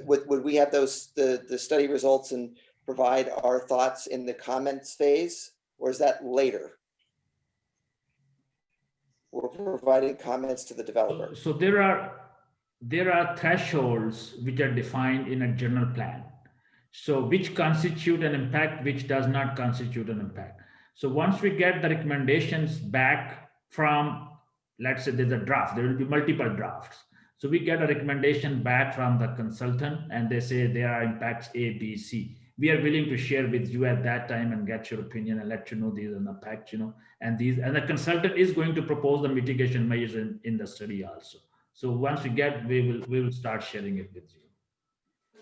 would we have those, the study results and provide our thoughts in the comments phase, or is that later? We're providing comments to the developer. So there are thresholds which are defined in a general plan. So which constitute an impact, which does not constitute an impact. So once we get the recommendations back from, let's say there's a draft, there will be multiple drafts. So we get a recommendation back from the consultant and they say there are impacts A, B, C. We are willing to share with you at that time and get your opinion and let you know these are the impacts, and the consultant is going to propose the mitigation measures in the study also. So once we will start sharing it with you.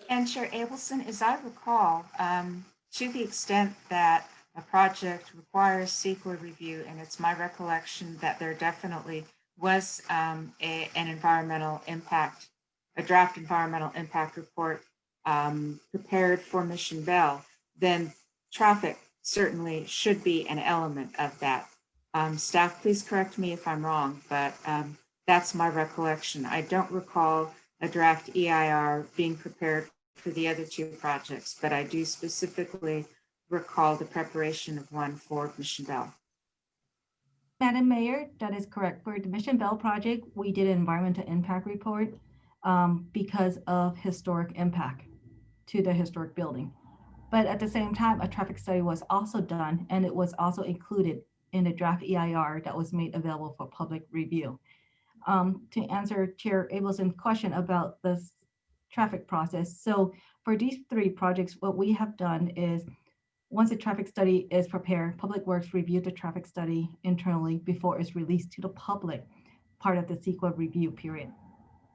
And Chair Abelson, as I recall, to the extent that a project requires CEQA review, and it's my recollection that there definitely was an environmental impact, a draft environmental impact report prepared for Mission Bell, then traffic certainly should be an element of that. Staff, please correct me if I'm wrong, but that's my recollection. I don't recall a draft EIR being prepared for the other two projects, but I do specifically recall the preparation of one for Mission Bell. Madam Mayor, that is correct. For the Mission Bell project, we did an environmental impact report because of historic impact to the historic building. But at the same time, a traffic study was also done, and it was also included in the draft EIR that was made available for public review. To answer Chair Abelson's question about the traffic process. So for these three projects, what we have done is once a traffic study is prepared, Public Works reviewed the traffic study internally before it's released to the public, part of the CEQA review period.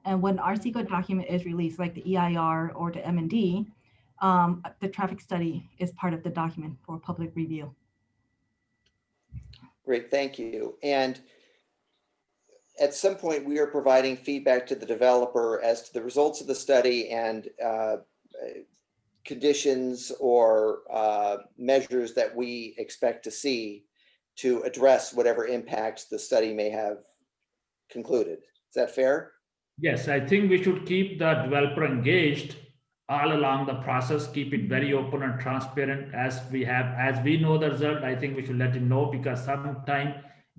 And when our CEQA document is released, like the EIR or the M&D, the traffic study is part of the document for public review. Great, thank you. And at some point, we are providing feedback to the developer as to the results of the study and conditions or measures that we expect to see to address whatever impacts the study may have concluded. Is that fair? Yes, I think we should keep the developer engaged all along the process, keep it very open and transparent as we know the result. I think we should let him know, because sometimes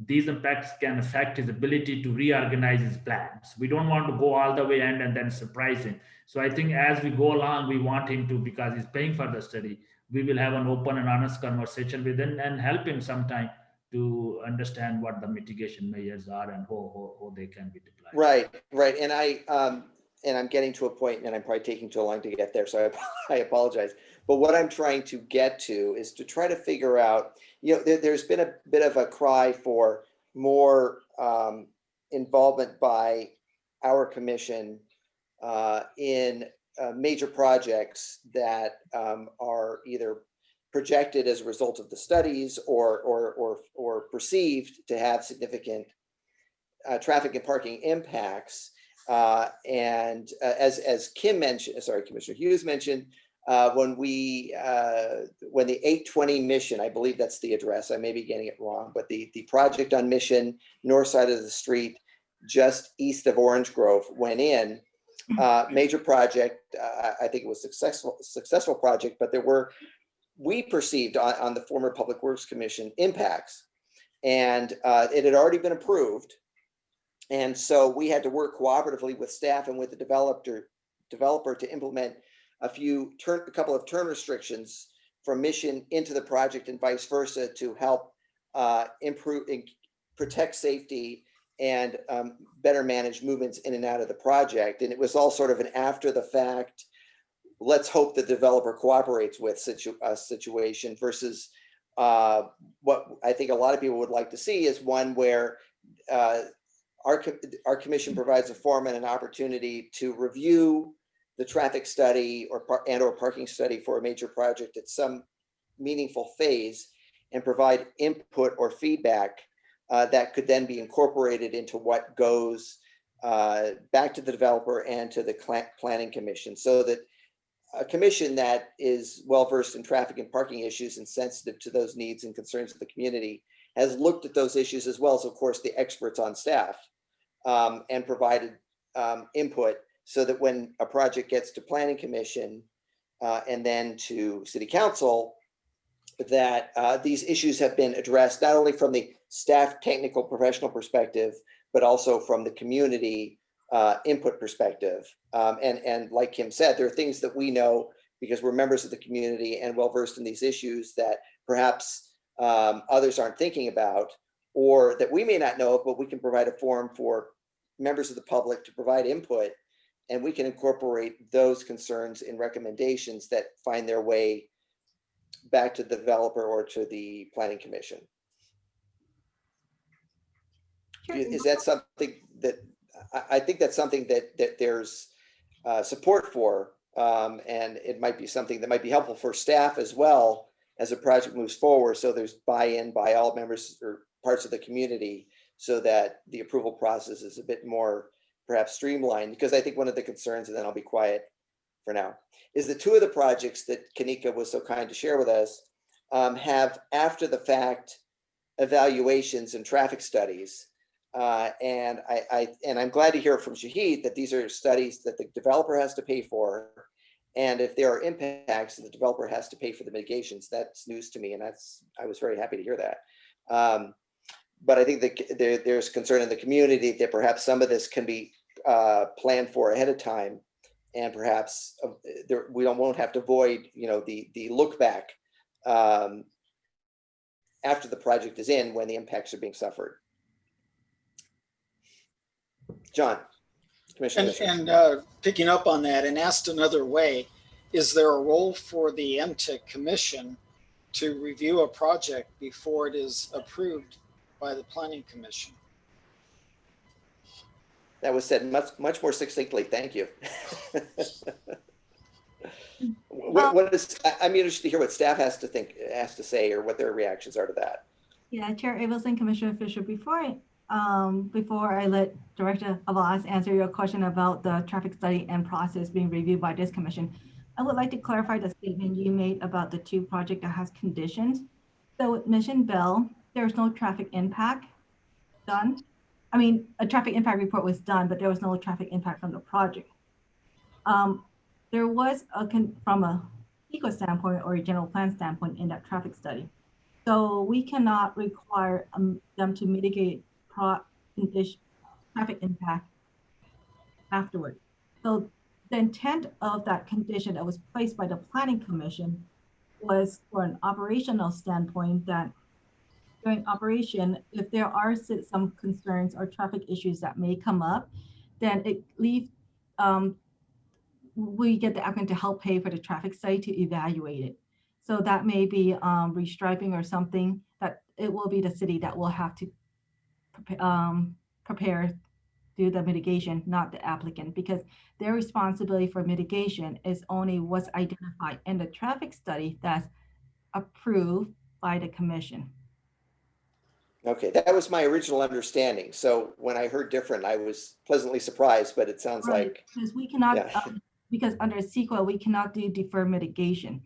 these impacts can affect his ability to reorganize his plans. We don't want to go all the way and then surprise him. So I think as we go along, we want him to, because he's paying for the study, we will have an open and honest conversation with him and help him sometime to understand what the mitigation measures are and how they can be deployed. Right. And I'm getting to a point, and I'm probably taking too long to get there, so I apologize. But what I'm trying to get to is to try to figure out, there's been a bit of a cry for more involvement by our commission in major projects that are either projected as a result of the studies or perceived to have significant traffic and parking impacts. And as Kim mentioned, Commissioner Hughes mentioned, when the 820 Mission, I believe that's the address, I may be getting it wrong, but the project on Mission, north side of the street, just east of Orange Grove, went in, major project. I think it was successful project, but we perceived on the former Public Works Commission impacts, and it had already been approved. And so we had to work cooperatively with staff and with the developer to implement a couple of turn restrictions from Mission into the project and vice versa to help improve and protect safety and better manage movements in and out of the project. And it was all sort of an after the fact, let's hope the developer cooperates with situation versus what I think a lot of people would like to see is one where our commission provides a forum and an opportunity to review the traffic study or parking study for a major project at some meaningful phase and provide input or feedback that could then be incorporated into what goes back to the developer and to the planning commission, so that a commission that is well-versed in traffic and parking issues and sensitive to those needs and concerns of the community has looked at those issues, as well as, of course, the experts on staff, and provided input, so that when a project gets to planning commission and then to city council, that these issues have been addressed not only from the staff technical professional perspective, but also from the community input perspective. And like Kim said, there are things that we know because we're members of the community and well-versed in these issues that perhaps others aren't thinking about, or that we may not know, but we can provide a forum for members of the public to provide input, and we can incorporate those concerns in recommendations that find their way back to the developer or to the planning commission. Is that something that I think that's something that there's support for, and it might be something that might be helpful for staff as well as the project moves forward. So there's buy-in by all members or parts of the community, so that the approval process is a bit more perhaps streamlined. Because I think one of the concerns, and then I'll be quiet for now, is the two of the projects that Kanika was so kind to share with us have after the fact evaluations and traffic studies. And I'm glad to hear from Shahid that these are studies that the developer has to pay for. And if there are impacts, the developer has to pay for the mitigations. That's news to me. And I was very happy to hear that. But I think that there's concern in the community that perhaps some of this can be planned for ahead of time. And perhaps we won't have to avoid, the look back after the project is in, when the impacts are being suffered. John, Commissioner. And picking up on that and asked another way, is there a role for the MTIC Commission to review a project before it is approved by the Planning Commission? That was said much more succinctly. Thank you. I'm interested to hear what staff has to say, or what their reactions are to that. Yeah, Chair Abelson, Commissioner Fisher, before I let Director Avaz answer your question about the traffic study and process being reviewed by this commission, I would like to clarify the statement you made about the two projects that has conditions. So with Mission Bell, there's no traffic impact done. I mean, a traffic impact report was done, but there was no traffic impact from the project. There was from a eco standpoint or a general plan standpoint in that traffic study. So we cannot require them to mitigate traffic impact afterward. So the intent of that condition that was placed by the Planning Commission was for an operational standpoint, that during operation, if there are some concerns or traffic issues that may come up, then it leaves, we get the applicant to help pay for the traffic study to evaluate it. So that may be restriping or something, that it will be the city that will have to do the mitigation, not the applicant, because their responsibility for mitigation is only what's identified in the traffic study that's approved by the commission. Okay, that was my original understanding. So when I heard different, I was pleasantly surprised, but it sounds right, like. because we cannot, yeah. Because under CEQA, we cannot do deferred mitigation.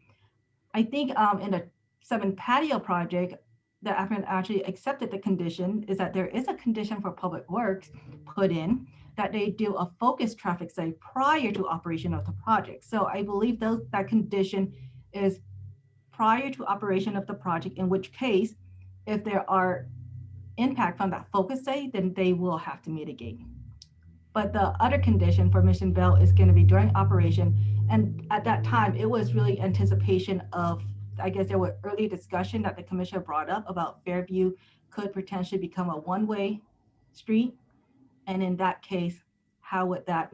I think in the 7 patio project, the applicant actually accepted the condition, is that there is a condition for public works put in that they do a focused traffic study prior to operation of the project. So I believe that condition is prior to operation of the project, in which case, if there are impact from that focus study, then they will have to mitigate. But the other condition for Mission Bell is going to be during operation. And at that time, it was really anticipation of I guess there were early discussion that the commissioner brought up about Fairview could potentially become a one-way street. And in that case, how would that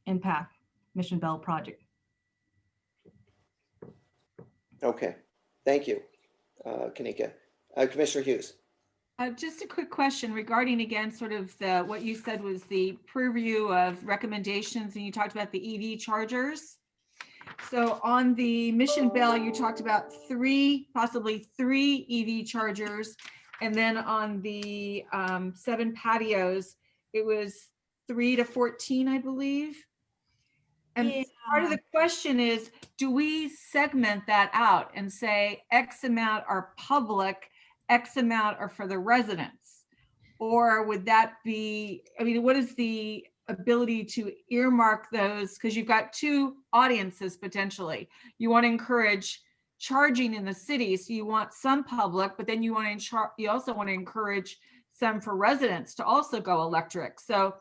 impact Mission Bell project? Okay, thank you, Kanika. Commissioner Hughes. Just a quick question regarding, again, sort of what you said was the purview of recommendations, and you talked about the EV chargers. So on the Mission Bell, you talked about possibly three EV chargers. And then on the 7 patios, it was 3 to 14, I believe. And Yeah. part of the question is, do we segment that out and say X amount are public, X amount are for the residents? Or would that be, I mean, what is the ability to earmark those? Because you've got two audiences potentially. You want to encourage charging in the city, so you want some public, but then you also want to encourage some for residents to also go electric. So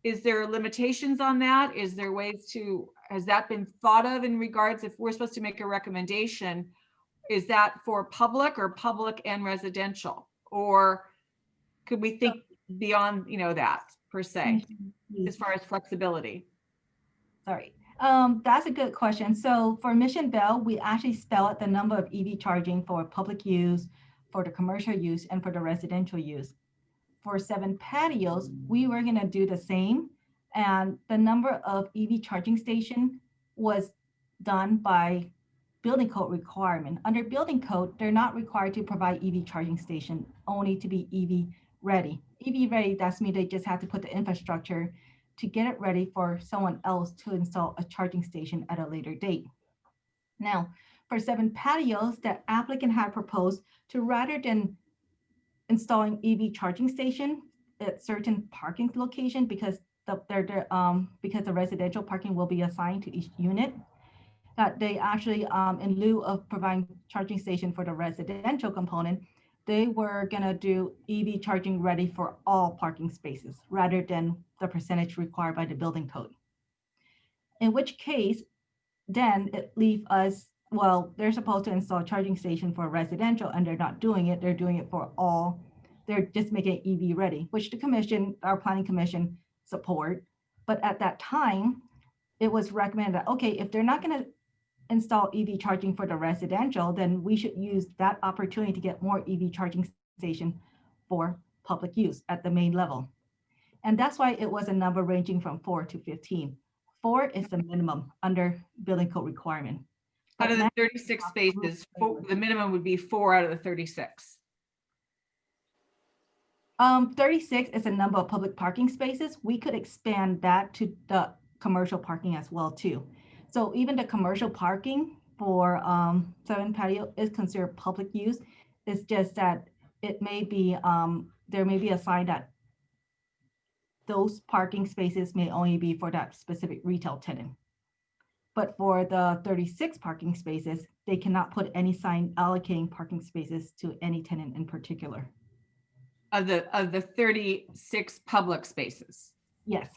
is there limitations on that? Is there ways has that been thought of in regards, if we're supposed to make a recommendation, is that for public or public and residential? Or could we think beyond, that per se, as far as flexibility? Sorry. That's a good question. So for Mission Bell, we actually spell out the number of EV charging for public use, for the commercial use, and for the residential use. For 7 patios, we were going to do the same. And the number of EV charging station was done by building code requirement. Under building code, they're not required to provide EV charging station, only to be EV ready. EV ready, that's mean they just have to put the infrastructure to get it ready for someone else to install a charging station at a later date. Now, for 7 patios, the applicant had proposed to, rather than installing EV charging station at certain parking location, because the residential parking will be assigned to each unit, that they actually, in lieu of providing charging station for the residential component, they were gonna do EV charging ready for all parking spaces rather than the percentage required by the building code. In which case, then it leaves us, well, they're supposed to install a charging station for residential and they're not doing it. They're doing it for all. They're just making it EV ready, which the commission, our planning commission, support. But at that time, it was recommended that, okay, if they're not gonna install EV charging for the residential, then we should use that opportunity to get more EV charging station for public use at the main level. And that's why it was a number ranging from 4 to 15. 4 is the minimum under building code requirement. Out of the 36 spaces, the minimum would be 4 out of the 36. 36 is a number of public parking spaces. We could expand that to the commercial parking as well too. So even the commercial parking for 7 patio is considered public use. It's just that it may be, there may be a sign that those parking spaces may only be for that specific retail tenant. But for the 36 parking spaces, they cannot put any sign allocating parking spaces to any tenant in particular. Of the 36 public spaces. Yes.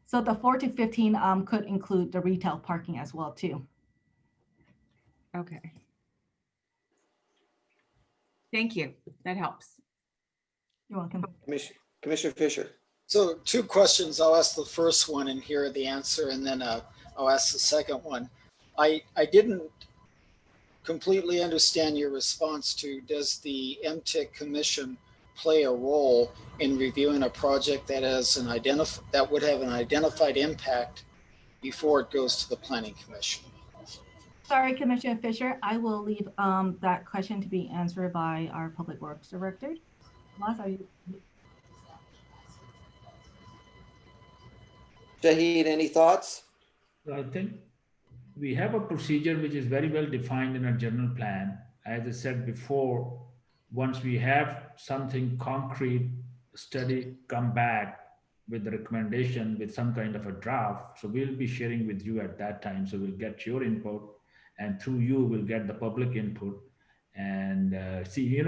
So the 4 to 15 could include the retail parking as well too. Okay. Thank you. That helps. You're welcome. Commissioner Fisher. So 2 questions. I'll ask the first one and hear the answer, and then I'll ask the second one. I didn't completely understand your response to, does the MTIC Commission play a role in reviewing a project that has that would have an identified impact before it goes to the Planning Commission? Sorry, Commissioner Fisher, I will leave that question to be answered by our Public Works Director. Ross, are you? Shahid, any thoughts? I think we have a procedure which is very well defined in our general plan. As I said before, once we have something concrete, study come back with the recommendation with some kind of a draft. So we'll be sharing with you at that time. So we'll get your input, and through you, we'll get the public input. And see,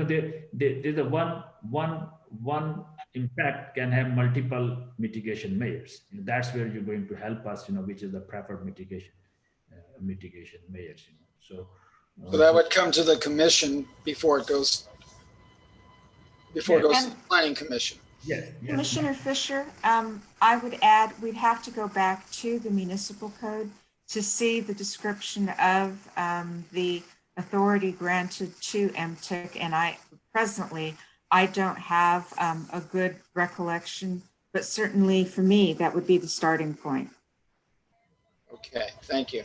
there's a one impact can have multiple mitigation measures. That's where you're going to help us, which is the preferred mitigation measures. So So that would come to the commission before it goes, before it goes to the planning commission. Yes, yes. Commissioner Fisher, I would add, we'd have to go back to the municipal code to see the description of the authority granted to MTIC. And I don't have a good recollection, but certainly for me, that would be the starting point. Okay, thank you.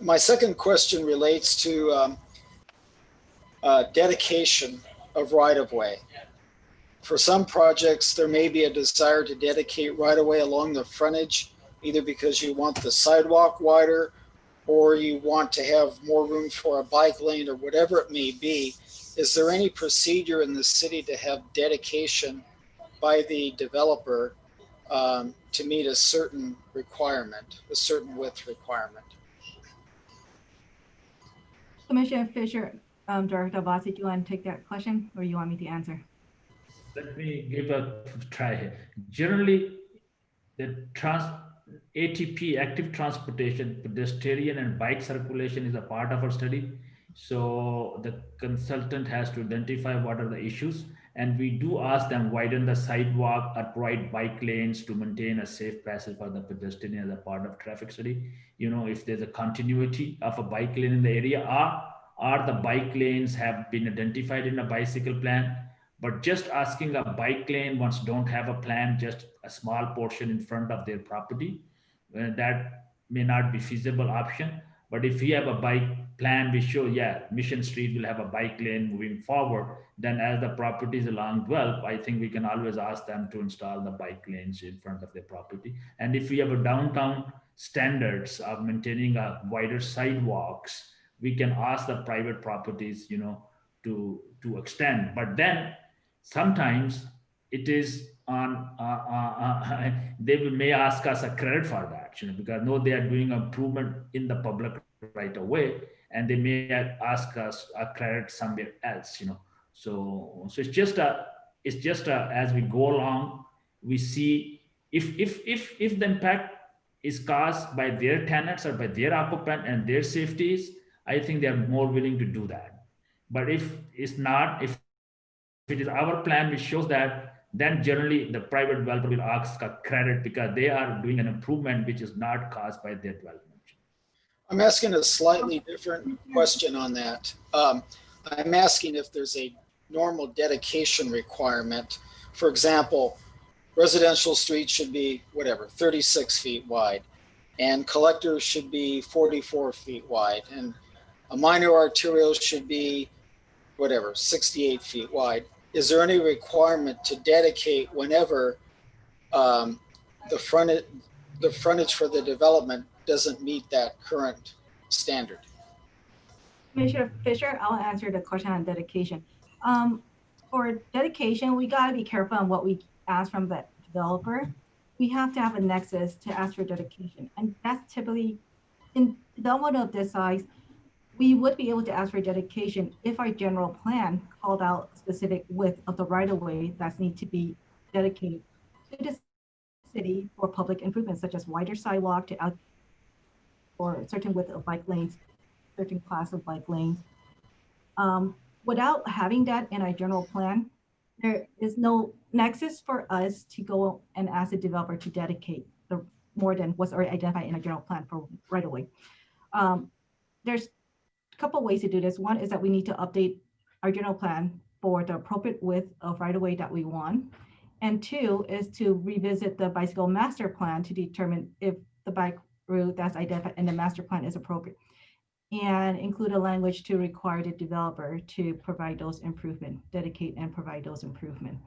My second question relates to dedication of right-of-way. For some projects, there may be a desire to dedicate right-of-way along the frontage, either because you want the sidewalk wider or you want to have more room for a bike lane or whatever it may be. Is there any procedure in the city to have dedication by the developer to meet a certain requirement, a certain width requirement? Commissioner Fisher, Director Vasi, do you want to take that question or you want me to answer? Let me give a try here. Generally, the ATP, active transportation, pedestrian and bike circulation is a part of our study. So the consultant has to identify what are the issues, and we do ask them widen the sidewalk or provide bike lanes to maintain a safe passage for the pedestrian as a part of traffic study. You know, if there's a continuity of a bike lane in the area, or the bike lanes have been identified in a bicycle plan. But just asking a bike lane once don't have a plan, just a small portion in front of their property, that may not be feasible option. But if we have a bike plan, we show, yeah, Mission Street will have a bike lane moving forward. Then as the properties along dwell, I think we can always ask them to install the bike lanes in front of their property. And if we have a downtown standards of maintaining a wider sidewalks, we can ask the private properties, you know, to extend. But then sometimes it is on they may ask us a credit for that, you know, because no, they are doing improvement in the public right away, and they may ask us a credit somewhere else, you know. So it's just as we go along, we see if the impact is caused by their tenants or by their occupant and their safeties, I think they are more willing to do that. But if it's not, if it is our plan which shows that, then generally the private developer will ask a credit because they are doing an improvement which is not caused by their development. I'm asking a slightly different question on that. I'm asking if there's a normal dedication requirement. For example, residential streets should be whatever, 36 feet wide, and collectors should be 44 feet wide, and a minor arterial should be whatever, 68 feet wide. Is there any requirement to dedicate whenever the frontage for the development doesn't meet that current standard? Commissioner Fisher, I'll answer the question on dedication. For dedication, we got to be careful on what we ask from the developer. We have to have a nexus to ask for dedication. And that's typically, in development of this size, we would be able to ask for dedication if our general plan called out specific width of the right-of-way that need to be dedicated to the city for public improvements, such as wider sidewalk to out or certain width of bike lanes, certain class of bike lanes. Without having that in our general plan, there is no nexus for us to go and ask the developer to dedicate the more than what's already identified in our general plan for right-of-way. There's a couple of ways to do this. One is that we need to update our general plan for the appropriate width of right-of-way that we want. And two is to revisit the bicycle master plan to determine if the bike route that's identified in the master plan is appropriate, and include a language to require the developer to provide those improvements, dedicate and provide those improvements.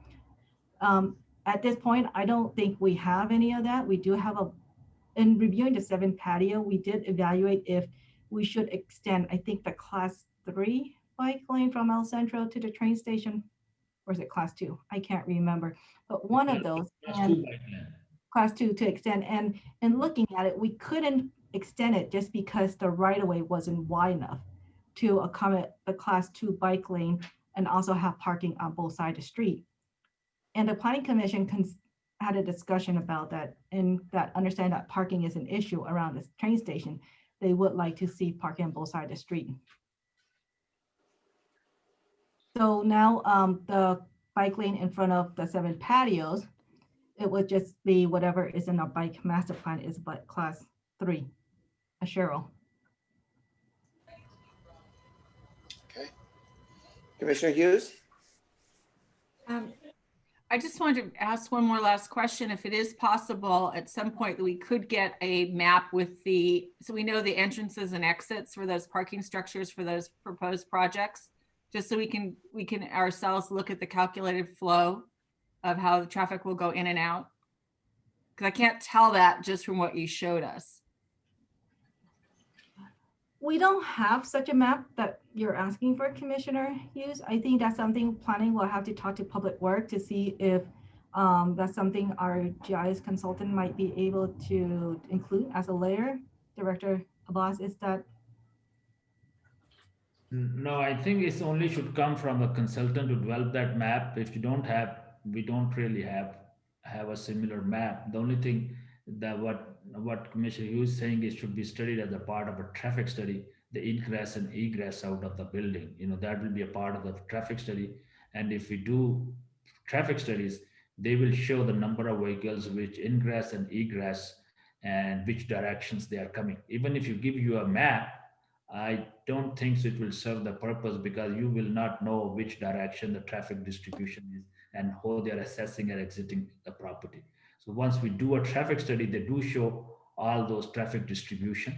At this point, I don't think we have any of that. We do have in reviewing the 7 patio, we did evaluate if we should extend, I think, the class 3 bike lane from El Centro to the train station, or is it class 2? I can't remember, but one of those. Class 2 to extend, and in looking at it, we couldn't extend it just because the right-of-way wasn't wide enough to accommodate the class 2 bike lane and also have parking on both sides of the street. And the planning commission had a discussion about that, and that understand that parking is an issue around this train station. They would like to see parking on both sides of the street. So now the bike lane in front of the 7 patios, it would just be whatever is in our bike master plan is but class 3, a Cheryl. Okay. Commissioner Hughes? I just wanted to ask one more last question. If it is possible at some point that we could get a map with so we know the entrances and exits for those parking structures for those proposed projects, just so we can ourselves look at the calculated flow of how the traffic will go in and out. Because I can't tell that just from what you showed us. We don't have such a map that you're asking for, Commissioner Hughes. I think that's something planning will have to talk to Public Works to see if that's something our GIS consultant might be able to include as a layer. Director Abbas, is that? No, I think it's only should come from a consultant to develop that map. If you don't have, we don't really have a similar map. The only thing that what Commissioner Hughes is saying is should be studied as a part of a traffic study, the ingress and egress out of the building. That will be a part of the traffic study. And if we do traffic studies, they will show the number of vehicles which ingress and egress and which directions they are coming. Even if you a map, I don't think so it will serve the purpose because you will not know which direction the traffic distribution is and how they are assessing and exiting the property. So once we do a traffic study, they do show all those traffic distribution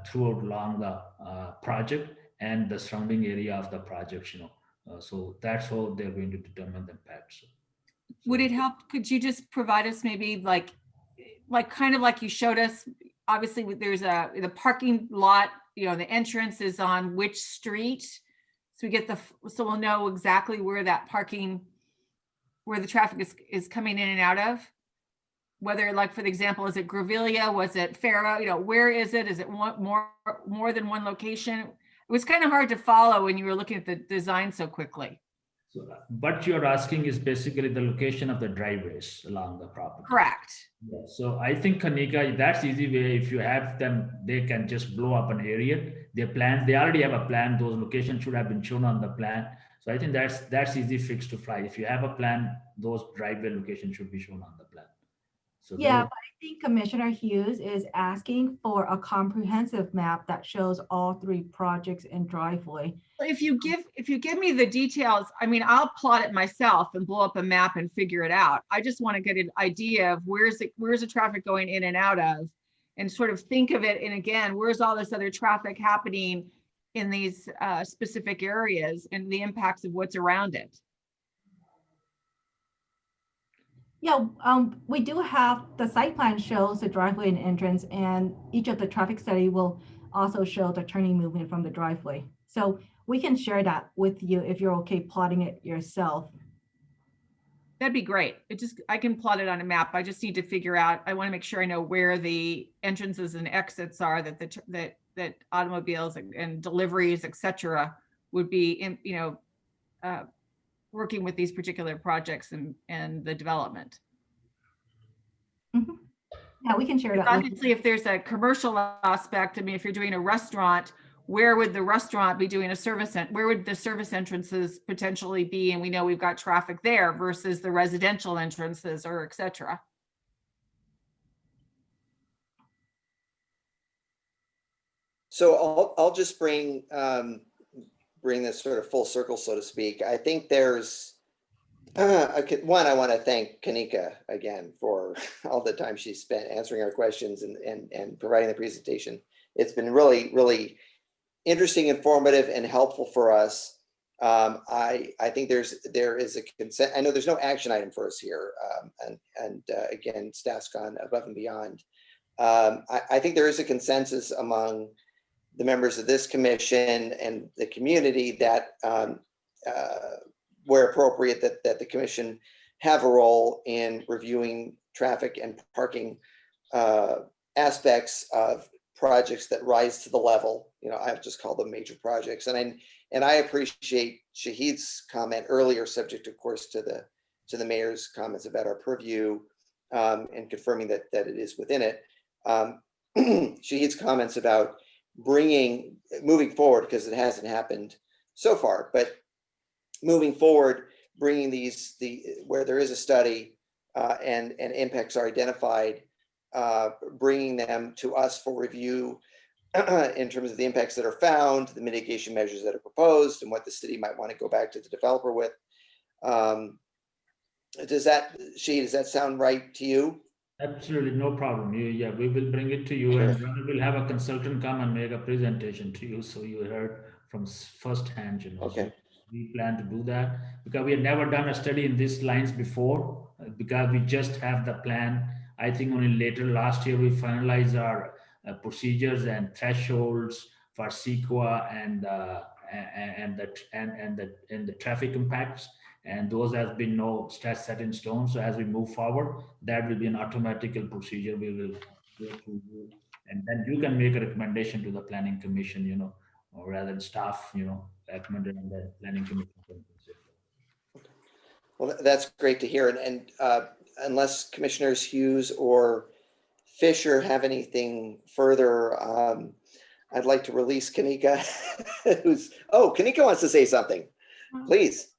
throughout along the project and the surrounding area of the project. So that's how they're going to determine the impact. Would it help? Could you just provide us maybe like kind of like you showed us? Obviously, there's the parking lot. The entrance is on which street, so we get so we'll know exactly where that parking, where the traffic is coming in and out of. Whether, like for the example, is it Grevillea? Was it Farrow? Where is it? Is it more than one location? It was kind of hard to follow when you were looking at the design so quickly. So what you're asking is basically the location of the driveways along the property. Correct. Yeah. So I think Kanika, that's easy way. If you have them, they can just blow up an area. Their plans, they already have a plan. Those locations should have been shown on the plan. So I think that's easy fix to fly. If you have a plan, those driveway locations should be shown on the plan. So Yeah, but I think Commissioner Hughes is asking for a comprehensive map that shows all 3 projects and driveway. If you give me the details, I mean, I'll plot it myself and blow up a map and figure it out. I just want to get an idea of where's the traffic going in and out of, and sort of think of it. And again, where's all this other traffic happening in these specific areas and the impacts of what's around it. Yeah, we do have the site plan shows the driveway and entrance, and each of the traffic study will also show the turning movement from the driveway. So we can share that with you if you're okay plotting it yourself. That'd be great. I can plot it on a map. I just need to figure out, I want to make sure I know where the entrances and exits are that automobiles and deliveries, et cetera, would be in, working with these particular projects and the development. Mm-hmm. Yeah, we can share that. Obviously, if there's a commercial aspect, I mean, if you're doing a restaurant, where would the restaurant be doing a service? Where would the service entrances potentially be? And we know we've got traffic there versus the residential entrances or et cetera. So I'll just bring this sort of full circle, so to speak. I think there's one, I want to thank Kanika again for all the time she spent answering our questions and providing the presentation. It's been really, really interesting, informative, and helpful for us. I think there is a consent. I know there's no action item for us here, and again, staff's gone above and beyond. I think there is a consensus among the members of this commission and the community that where appropriate, that the commission have a role in reviewing traffic and parking aspects of projects that rise to the level, I've just called them major projects. And I appreciate Shahid's comment earlier, subject of course to the mayor's comments about our purview and confirming that it is within it. Shahid's comments about moving forward, because it hasn't happened so far, but moving forward, bringing where there is a study and impacts are identified, bringing them to us for review in terms of the impacts that are found, the mitigation measures that are proposed, and what the city might want to go back to the developer with. Does that sound right to you? Absolutely, no problem. Yeah, we will bring it to you, Sure. and then we'll have a consultant come and make a presentation to you, so you heard from first hand, Okay. So we plan to do that because we have never done a study in these lines before, because we just have the plan. I think only later last year we finalized our procedures and thresholds for CEQA and the traffic impacts. And those has been no stats set in stone. So as we move forward, that will be an automatical procedure. We will go through you, and then you can make a recommendation to the planning commission, or rather than staff, recommended, and the planning commission can consider. Well, that's great to hear. And unless Commissioners Hughes or Fisher have anything further, I'd like to release Kanika. Kanika wants to say something. Please.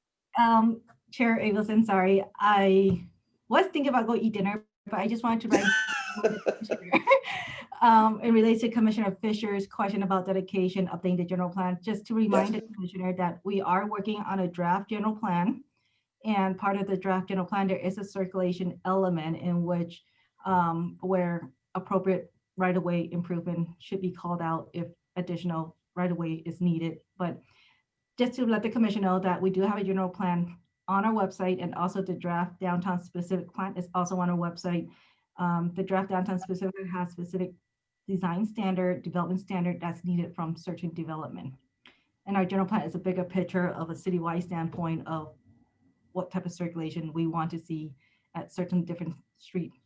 Chair Abelson, sorry. I was thinking about going eat dinner, but I just wanted to write it relates to Commissioner Fisher's question about dedication, updating the general plan, just to remind the Commissioner that we are working on a draft general plan. And part of the draft general plan, there is a circulation element in which where appropriate right-of-way improvement should be called out if additional right-of-way is needed. But just to let the Commission know that we do have a general plan on our website, and also the draft downtown specific plan is also on our website. The draft downtown specific has specific design standard, development standard that's needed from certain development. And our general plan is a bigger picture of a citywide standpoint of what type of circulation we want to see at certain different streets.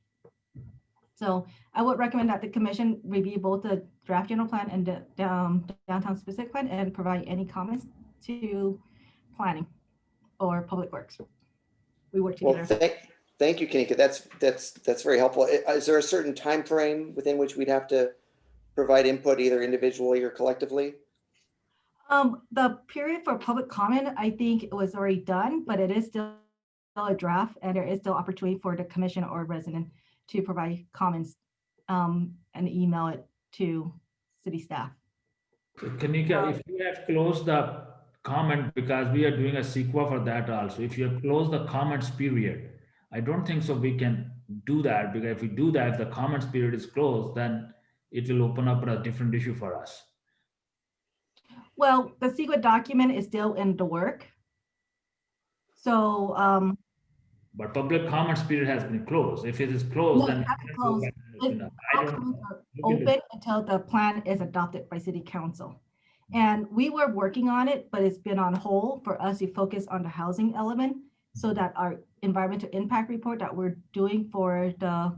So I would recommend that the Commission review both the draft general plan and the downtown specific plan and provide any comments to planning or public works. We work together. Well, thank you, Kanika. That's very helpful. Is there a certain time frame within which we'd have to provide input, either individually or collectively? The period for public comment, I think it was already done, but it is still a draft, and there is still opportunity for the Commission or resident to provide comments and email it to city staff. So Kanika, if you have closed the comment, because we are doing a CEQA for that also, if you have closed the comments period, I don't think so we can do that, because if we do that, the comments period is closed, then it will open up a different issue for us. Well, the CEQA document is still in the work. So but public comments period has been closed. If it is closed, no, then closed. All comments are open until the plan is adopted by City Council. And we were working on it, but it's been on hold for us to focus on the housing element, so that our environmental impact report that we're doing for the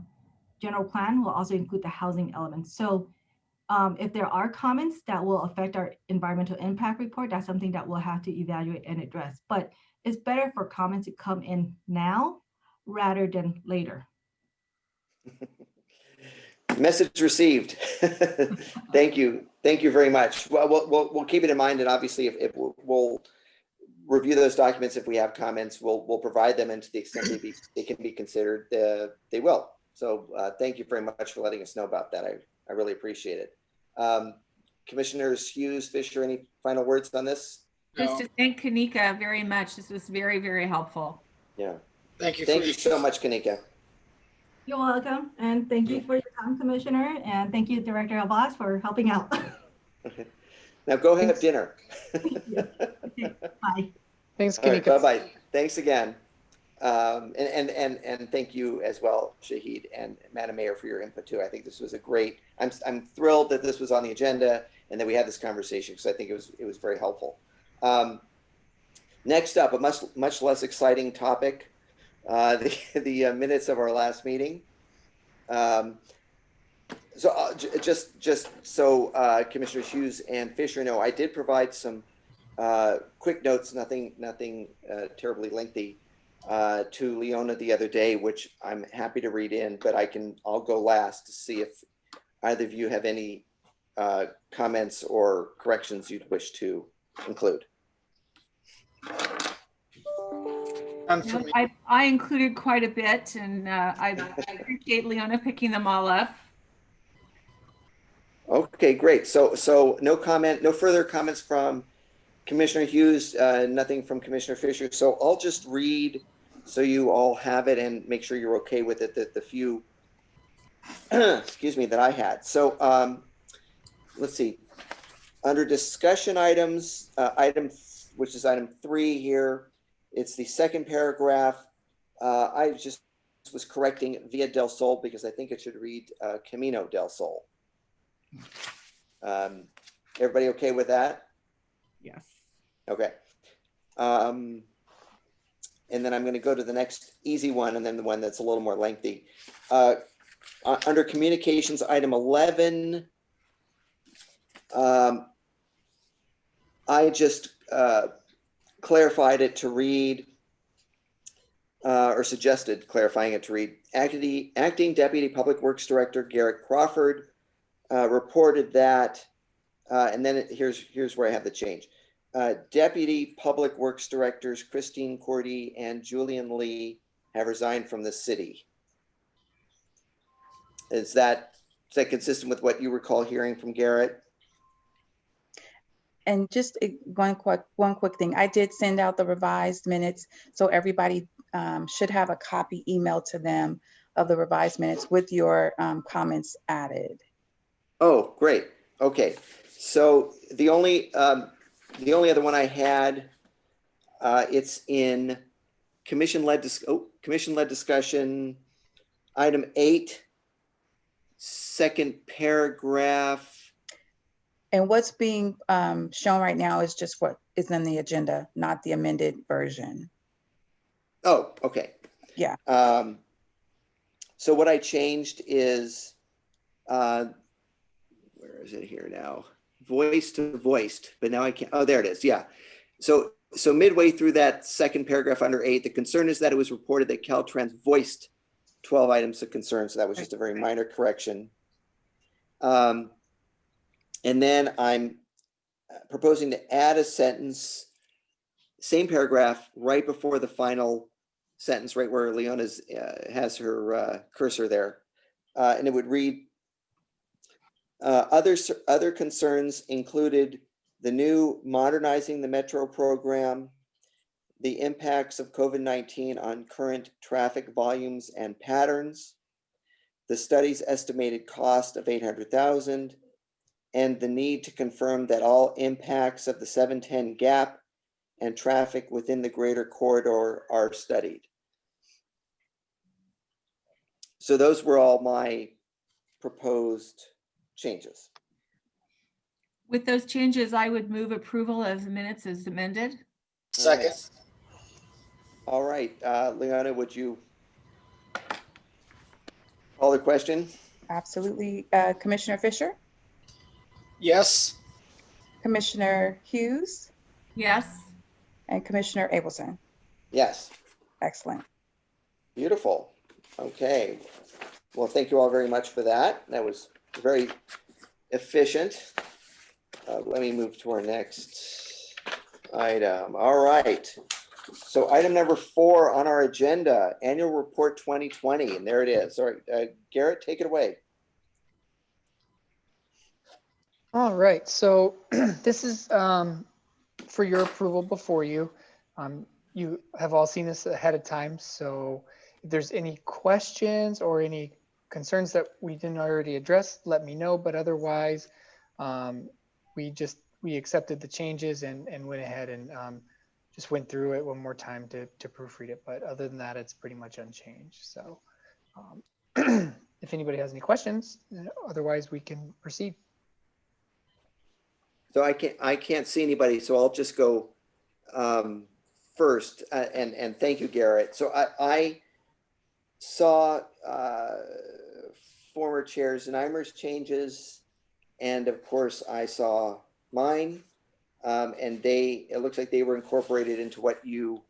general plan will also include the housing element. So if there are comments that will affect our environmental impact report, that's something that we'll have to evaluate and address. But it's better for comments to come in now rather than later. Message received. Thank you. Thank you very much. Well, we'll keep it in mind, and obviously, if we'll review those documents. If we have comments, we'll provide them, and to the extent they can be considered, they will. So thank you very much for letting us know about that. I really appreciate it. Commissioners Hughes, Fisher, any final words on this? Just to thank Kanika very much. This was very, very helpful. Yeah. Thank you. Thank you so much, Kanika. You're welcome. And thank you for your time, Commissioner. And thank you, Director Abbas, for helping out. Okay. Now go have dinner. Okay, bye. Thanks, All right, Kanika. bye-bye. Thanks again. And thank you as well, Shahid and Madam Mayor, for your input too. I think this was a great, I'm thrilled that this was on the agenda and that we had this conversation, because I think it was very helpful. Next up, a much less exciting topic, the minutes of our last meeting. So just so Commissioners Hughes and Fisher know, I did provide some quick notes, nothing terribly lengthy, to Leona the other day, which I'm happy to read in, but I'll go last to see if either of you have any comments or corrections you'd wish to include. None No, for me. I included quite a bit, and I appreciate Leona picking them all up. Okay, great. So no comment, no further comments from Commissioner Hughes, nothing from Commissioner Fisher. So I'll just read so you all have it and make sure you're okay with it, that the few, excuse me, that I had. So let's see. Under discussion items, which is item 3 here, it's the second paragraph. I just was correcting Via del Sol because I think it should read Camino del Sol. Everybody okay with that? Yes. Okay. And then I'm going to go to the next easy one, and then the one that's a little more lengthy. Under communications, item 11, I just clarified it to read, or suggested clarifying it to read, Acting Deputy Public Works Director Garrett Crawford reported that, and then here's where I have the change. Deputy Public Works Directors Christine Cordy and Julian Lee have resigned from the city. Is that consistent with what you recall hearing from Garrett? And just one quick thing. I did send out the revised minutes, so everybody should have a copy emailed to them of the revised minutes with your comments added. Oh, great. Okay. So the only other one I had, it's in commission-led discussion, item 8, second paragraph. And what's being shown right now is just what is in the agenda, not the amended version. Oh, okay. Yeah. So what I changed is, where is it here now? Voice to voiced, but now I can't. Oh, there it is. Yeah. So midway through that second paragraph under 8, the concern is that it was reported that Caltrans voiced 12 items of concern. So that was just a very minor correction. And then I'm proposing to add a sentence, same paragraph, right before the final sentence, right where Leona's has her cursor there. And it would read, other concerns included the new Modernizing the Metro program, the impacts of COVID-19 on current traffic volumes and patterns, the study's estimated cost of $800,000, and the need to confirm that all impacts of the 710 gap and traffic within the greater corridor are studied. So those were all my proposed changes. With those changes, I would move approval of the minutes as amended. Second. All right, Leona, would you call the question? Absolutely. Commissioner Fisher, Yes. Commissioner Hughes, Yes. and Commissioner Abelson. Yes. Excellent. Beautiful. Okay. Well, thank you all very much for that. That was very efficient. Let me move to our next item. All right. So item number 4 on our agenda, annual report 2020, and there it is. All right, Garrett, take it away. All right, so this is for your approval before you. You have all seen this ahead of time, so if there's any questions or any concerns that we didn't already address, let me know. But otherwise, we accepted the changes and went ahead and just went through it one more time to proofread it. But other than that, it's pretty much unchanged. So if anybody has any questions, otherwise we can proceed. So I can't see anybody, so I'll just go first. And thank you, Garrett. So I saw former Chair Znaimer's changes, and of course I saw mine, and it looks like they were incorporated into what you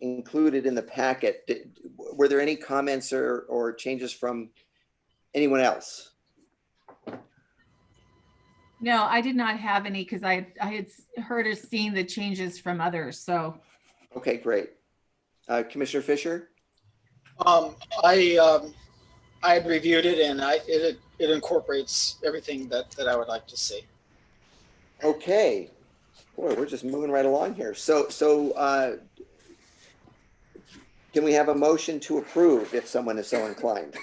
included in the packet. Were there any comments or changes from anyone else? No, I did not have any because I had heard or seen the changes from others. So. Okay, great. Commissioner Fisher? I had reviewed it and it incorporates everything that I would like to see. Okay. Boy, we're just moving right along here. So can we have a motion to approve if someone is so inclined?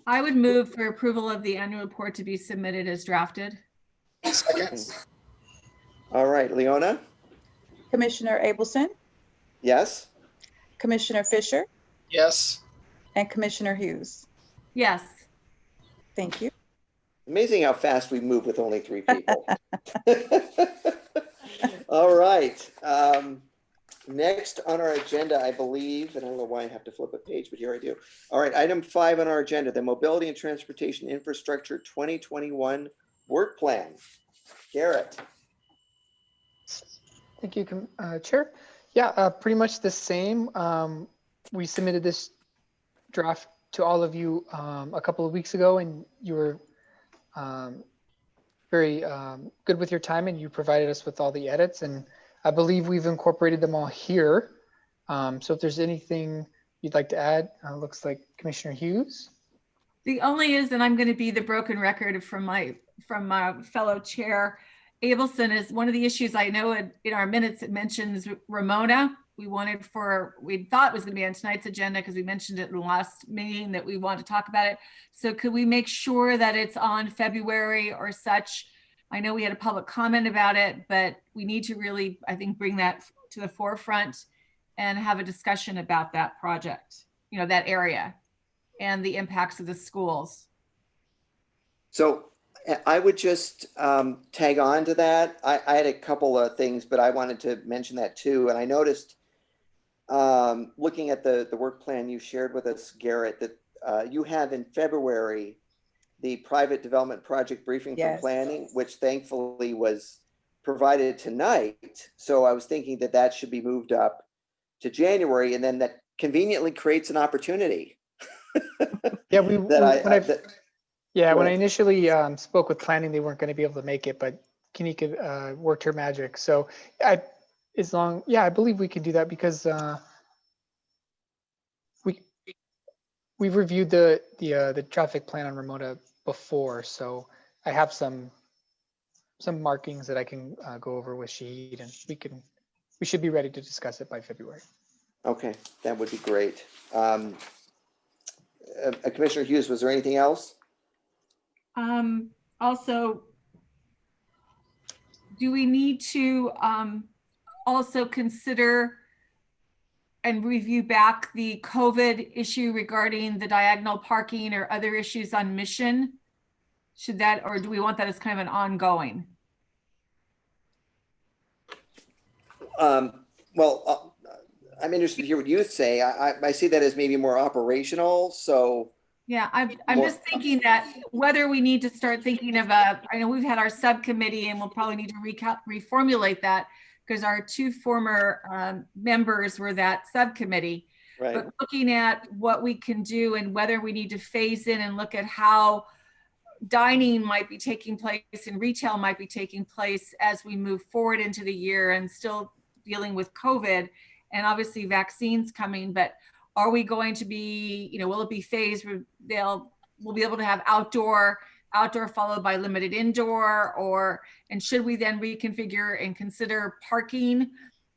I would move for approval of the annual report to be submitted as drafted. Second. All right, Leona? Commissioner Abelson, Yes? Commissioner Fisher, Yes. and Commissioner Hughes. Yes. Thank you. Amazing how fast we move with only 3 people. All right. Next on our agenda, I believe, and I don't know why I have to flip a page, but here I do. All right, item 5 on our agenda, the Mobility and Transportation Infrastructure 2021 Work Plan. Garrett. Thank you, Chair. Yeah, pretty much the same. We submitted this draft to all of you a couple of weeks ago, and you were very good with your time, and you provided us with all the edits, and I believe we've incorporated them all here. So if there's anything you'd like to add, looks like Commissioner Hughes. The only is, and I'm going to be the broken record from my fellow chair, Abelson, is one of the issues. I know in our minutes it mentions Ramona. We thought it was going to be on tonight's agenda because we mentioned it in the last meeting that we want to talk about it. So could we make sure that it's on February or such? I know we had a public comment about it, but we need to really, I think, bring that to the forefront and have a discussion about that project, that area and the impacts of the schools. So I would just tag on to that. I had a couple of things, but I wanted to mention that too. And I noticed looking at the work plan you shared with us, Garrett, that you have in February the private development project briefing for Yes. planning, which thankfully was provided tonight. So I was thinking that should be moved up to January, and then that conveniently creates an opportunity. Yeah, when I Right. initially spoke with planning, they weren't going to be able to make it, but Kanika worked her magic. So I believe we can do that because we've reviewed the traffic plan on Ramona before, so I have some markings that I can go over with Shahid, and we should be ready to discuss it by February. Okay, that would be great. Commissioner Hughes, was there anything else? Also, do we need to also consider and review back the COVID issue regarding the diagonal parking or other issues on Mission? Or do we want that as kind of an ongoing? Well, I'm interested to hear what you say. I see that as maybe more operational. So yeah, I'm just thinking that whether we need to start thinking of I know we've had our subcommittee and we'll probably need to reformulate that because our 2 former members were that subcommittee. right. But looking at what we can do and whether we need to phase in and look at how dining might be taking place and retail might be taking place as we move forward into the year and still dealing with COVID and obviously vaccines coming, but are we going to be, will it be phased where we'll be able to have outdoor followed by limited indoor, and should we then reconfigure and consider parking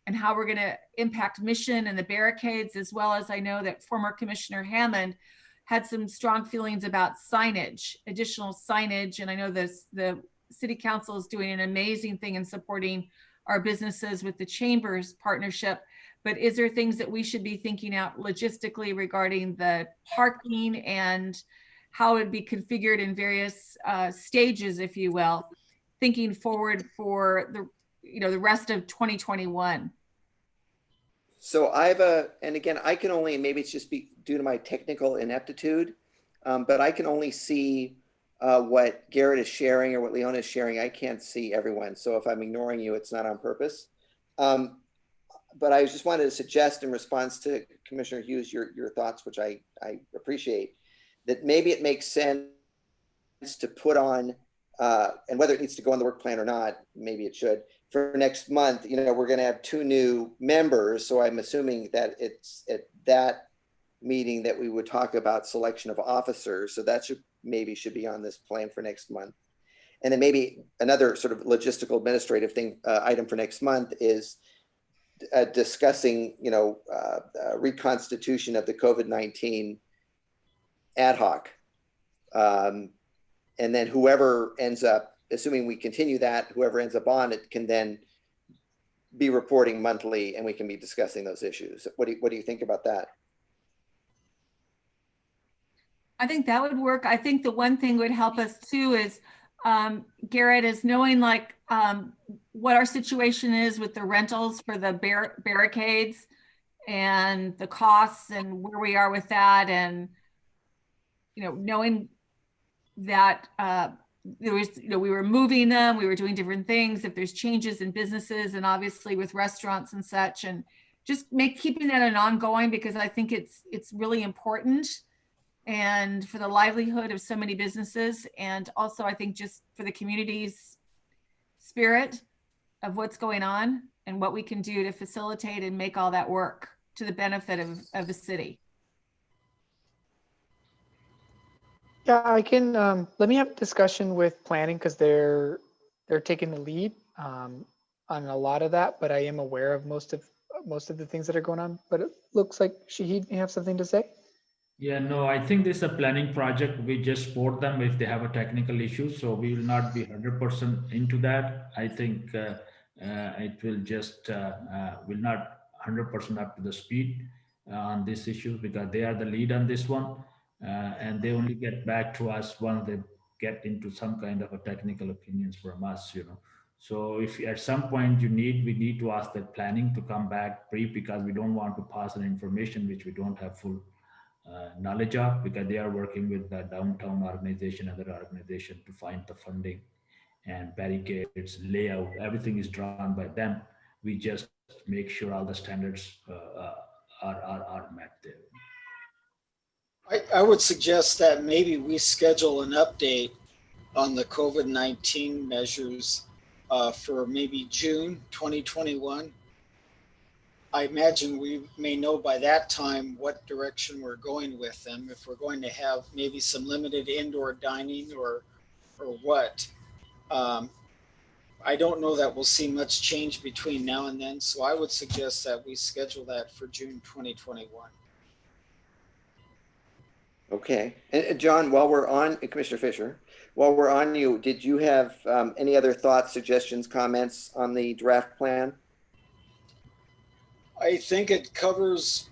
and how we're going to impact Mission and the barricades, as well as I know that former Commissioner Hammond had some strong feelings about additional signage. And I know the City Council is doing an amazing thing in supporting our businesses with the Chambers partnership. But is there things that we should be thinking out logistically regarding the parking and how it would be configured in various stages, if you will, thinking forward for the rest of 2021? So and again, I can only, maybe it's just due to my technical ineptitude, but I can only see what Garrett is sharing or what Leona is sharing. I can't see everyone. So if I'm ignoring you, it's not on purpose. But I just wanted to suggest in response to Commissioner Hughes, your thoughts, which I appreciate, that maybe it makes sense to put on and whether it needs to go on the work plan or not, maybe it should. For next month, we're going to have 2 new members. So I'm assuming that it's at that meeting that we would talk about selection of officers. So that should be on this plan for next month. And then maybe another sort of logistical administrative thing item for next month is discussing, reconstitution of the COVID-19 ad hoc. And then whoever ends up, assuming we continue that, whoever ends up on it can then be reporting monthly, and we can be discussing those issues. What do you think about that? I think that would work. I think the one thing would help us too is, Garrett, is knowing what our situation is with the rentals for the barricades and the costs and where we are with that, and knowing that there was, we were moving them, we were doing different things, if there's changes in businesses and obviously with restaurants and such, and just keeping that an ongoing, because I think it's really important, and for the livelihood of so many businesses, and also I think just for the community's spirit of what's going on and what we can do to facilitate and make all that work to the benefit of the city. Yeah, I can, let me have a discussion with planning, because they're taking the lead on a lot of that, but I am aware of most of the things that are going on. But it looks like Shahid may have something to say. Yeah, no, I think this is a planning project. We just support them if they have a technical issue. So we will not be 100% into that. I think it will just will not 100% up to the speed on this issue, because they are the lead on this one. And they only get back to us once they get into some kind of a technical opinions from us, So if at some point we need to ask the planning to come back brief, because we don't want to pass an information which we don't have full knowledge of, because they are working with the downtown organization, other organization, to find the funding and barricades, layout, everything is drawn by them. We just make sure all the standards are met there. I would suggest that maybe we schedule an update on the COVID-19 measures for maybe June 2021. I imagine we may know by that time what direction we're going with them, if we're going to have maybe some limited indoor dining or what. I don't know that we'll see much change between now and then, so I would suggest that we schedule that for June 2021. Okay. And John, while we're on, Commissioner Fisher, while we're on you, did you have any other thoughts, suggestions, comments on the draft plan? I think it covers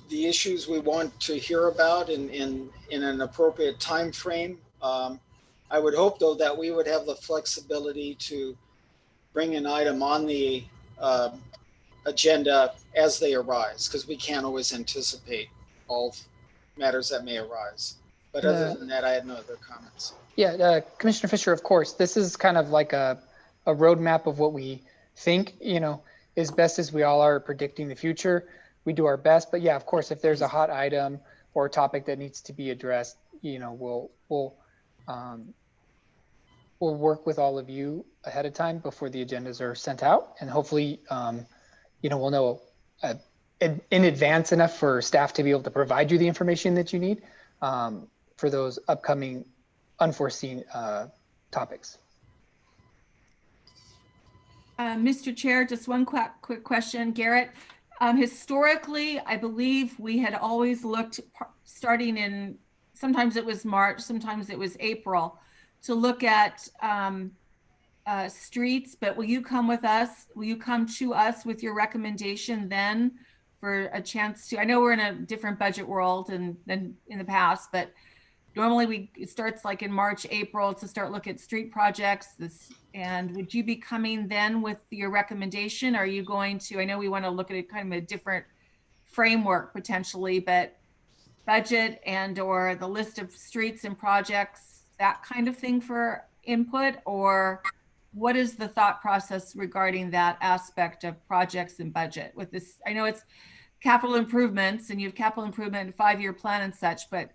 the issues we want to hear about in an appropriate time frame. I would hope, though, that we would have the flexibility to bring an item on the agenda as they arise, because we can't always anticipate all matters that may arise. But other than that, I had no other comments. Yeah, Commissioner Fisher, of course, this is kind of like a roadmap of what we think, as best as we all are predicting the future. We do our best, but yeah, of course, if there's a hot item or a topic that needs to be addressed, we'll work with all of you ahead of time before the agendas are sent out, and hopefully, we'll know in advance enough for staff to be able to provide you the information that you need for those upcoming unforeseen topics. Mr. Chair, just one quick question, Garrett. Historically, I believe we had always looked, starting in, sometimes it was March, sometimes it was April, to look at streets, but will you come with us? Will you come to us with your recommendation then for a chance to, I know we're in a different budget world than in the past, but normally it starts like in March, April to start looking at street projects. And would you be coming then with your recommendation? Are you going to, I know we want to look at it kind of a different framework potentially, but budget and or the list of streets and projects, that kind of thing for input? Or what is the thought process regarding that aspect of projects and budget with this? I know it's capital improvements and you have capital improvement and 5-year plan and such, but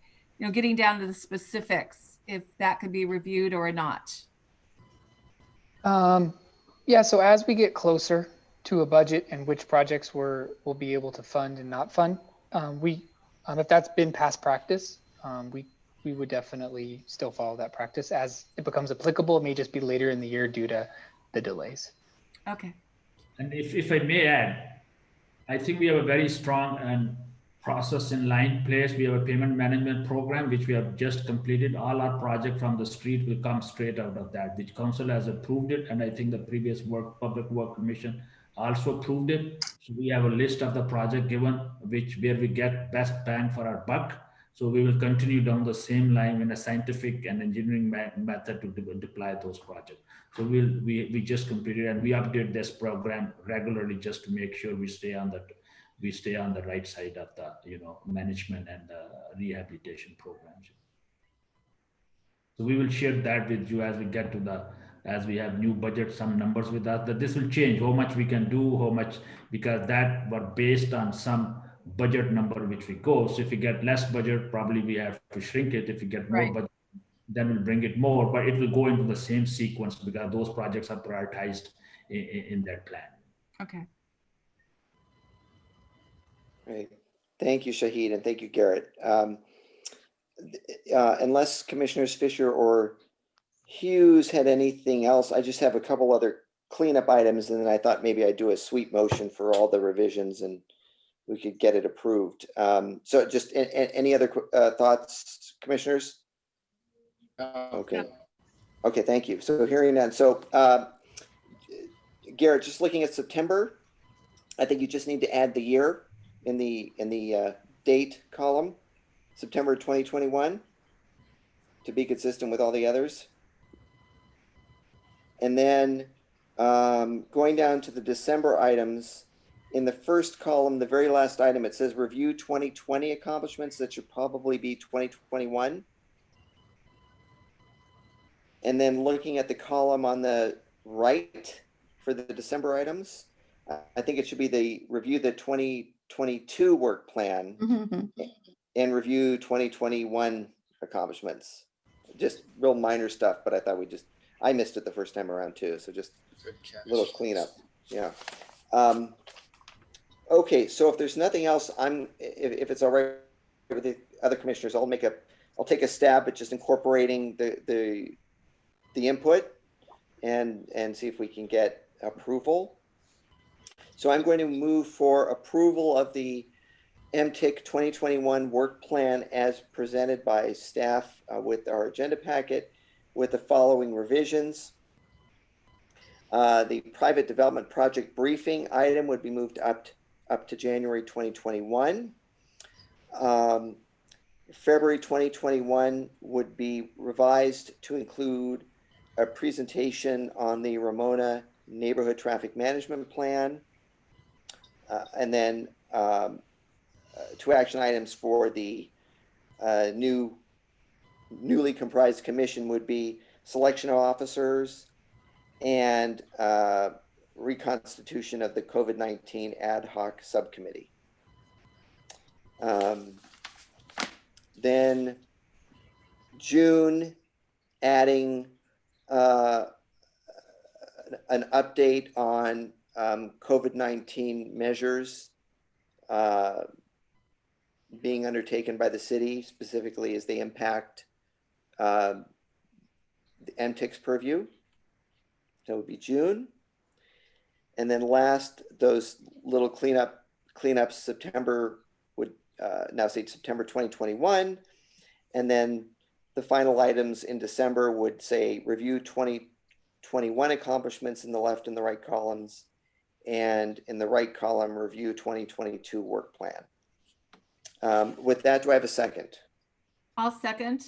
getting down to the specifics, if that could be reviewed or not. Yeah, so as we get closer to a budget and which projects we'll be able to fund and not fund, if that's been past practice, we would definitely still follow that practice. As it becomes applicable, it may just be later in the year due to the delays. Okay. And if I may add, I think we have a very strong and process in line place. We have a payment management program, which we have just completed. All our project from the street will come straight out of that, which council has approved it. And I think the previous Public Work Commission also approved it. So we have a list of the project given, where we get best bang for our buck. So we will continue down the same line in a scientific and engineering method to deploy those projects. So we just completed, and we update this program regularly just to make sure we stay on the right side of the management and the rehabilitation programs. So we will share that with you as we get to as we have new budget, some numbers with us, that this will change how much we can do, how much, because that were based on some budget number which we go. So if we get less budget, probably we have to shrink it. If we get more budget, then we'll bring it more, but it will go into the same sequence because those projects are prioritized in that plan. Okay. Great. Thank you, Shahid, and thank you, Garrett. Unless Commissioners Fisher or Hughes had anything else, I just have a couple other cleanup items, and then I thought maybe I'd do a sweep motion for all the revisions and we could get it approved. So just any other thoughts, Commissioners? Okay. Okay, thank you. So hearing none. So Garrett, just looking at September, I think you just need to add the year in the date column, September 2021, to be consistent with all the others. And then going down to the December items, in the first column, the very last item, it says review 2020 accomplishments. That should probably be 2021. And then looking at the column on the right for the December items, I think it should be the review the 2022 work plan and review 2021 accomplishments. Just real minor stuff, but I thought I missed it the first time around too. So just a little cleanup. Yeah. Okay, so if there's nothing else, if it's all right with the other commissioners, I'll take a stab at just incorporating the input and see if we can get approval. So I'm going to move for approval of the MTIC 2021 work plan as presented by staff with our agenda packet with the following revisions. The private development project briefing item would be moved up to January 2021. February 2021 would be revised to include a presentation on the Ramona Neighborhood Traffic Management Plan. And then 2 action items for the newly comprised commission would be selection of officers and reconstitution of the COVID-19 ad hoc subcommittee. Then June, adding an update on COVID-19 measures being undertaken by the city, specifically as they impact the MTIC's purview. That would be June. And then last, those little cleanups, September would now say September 2021. And then the final items in December would say review 2021 accomplishments in the left and the right columns. And in the right column, review 2022 work plan. With that, do I have a second? I'll second.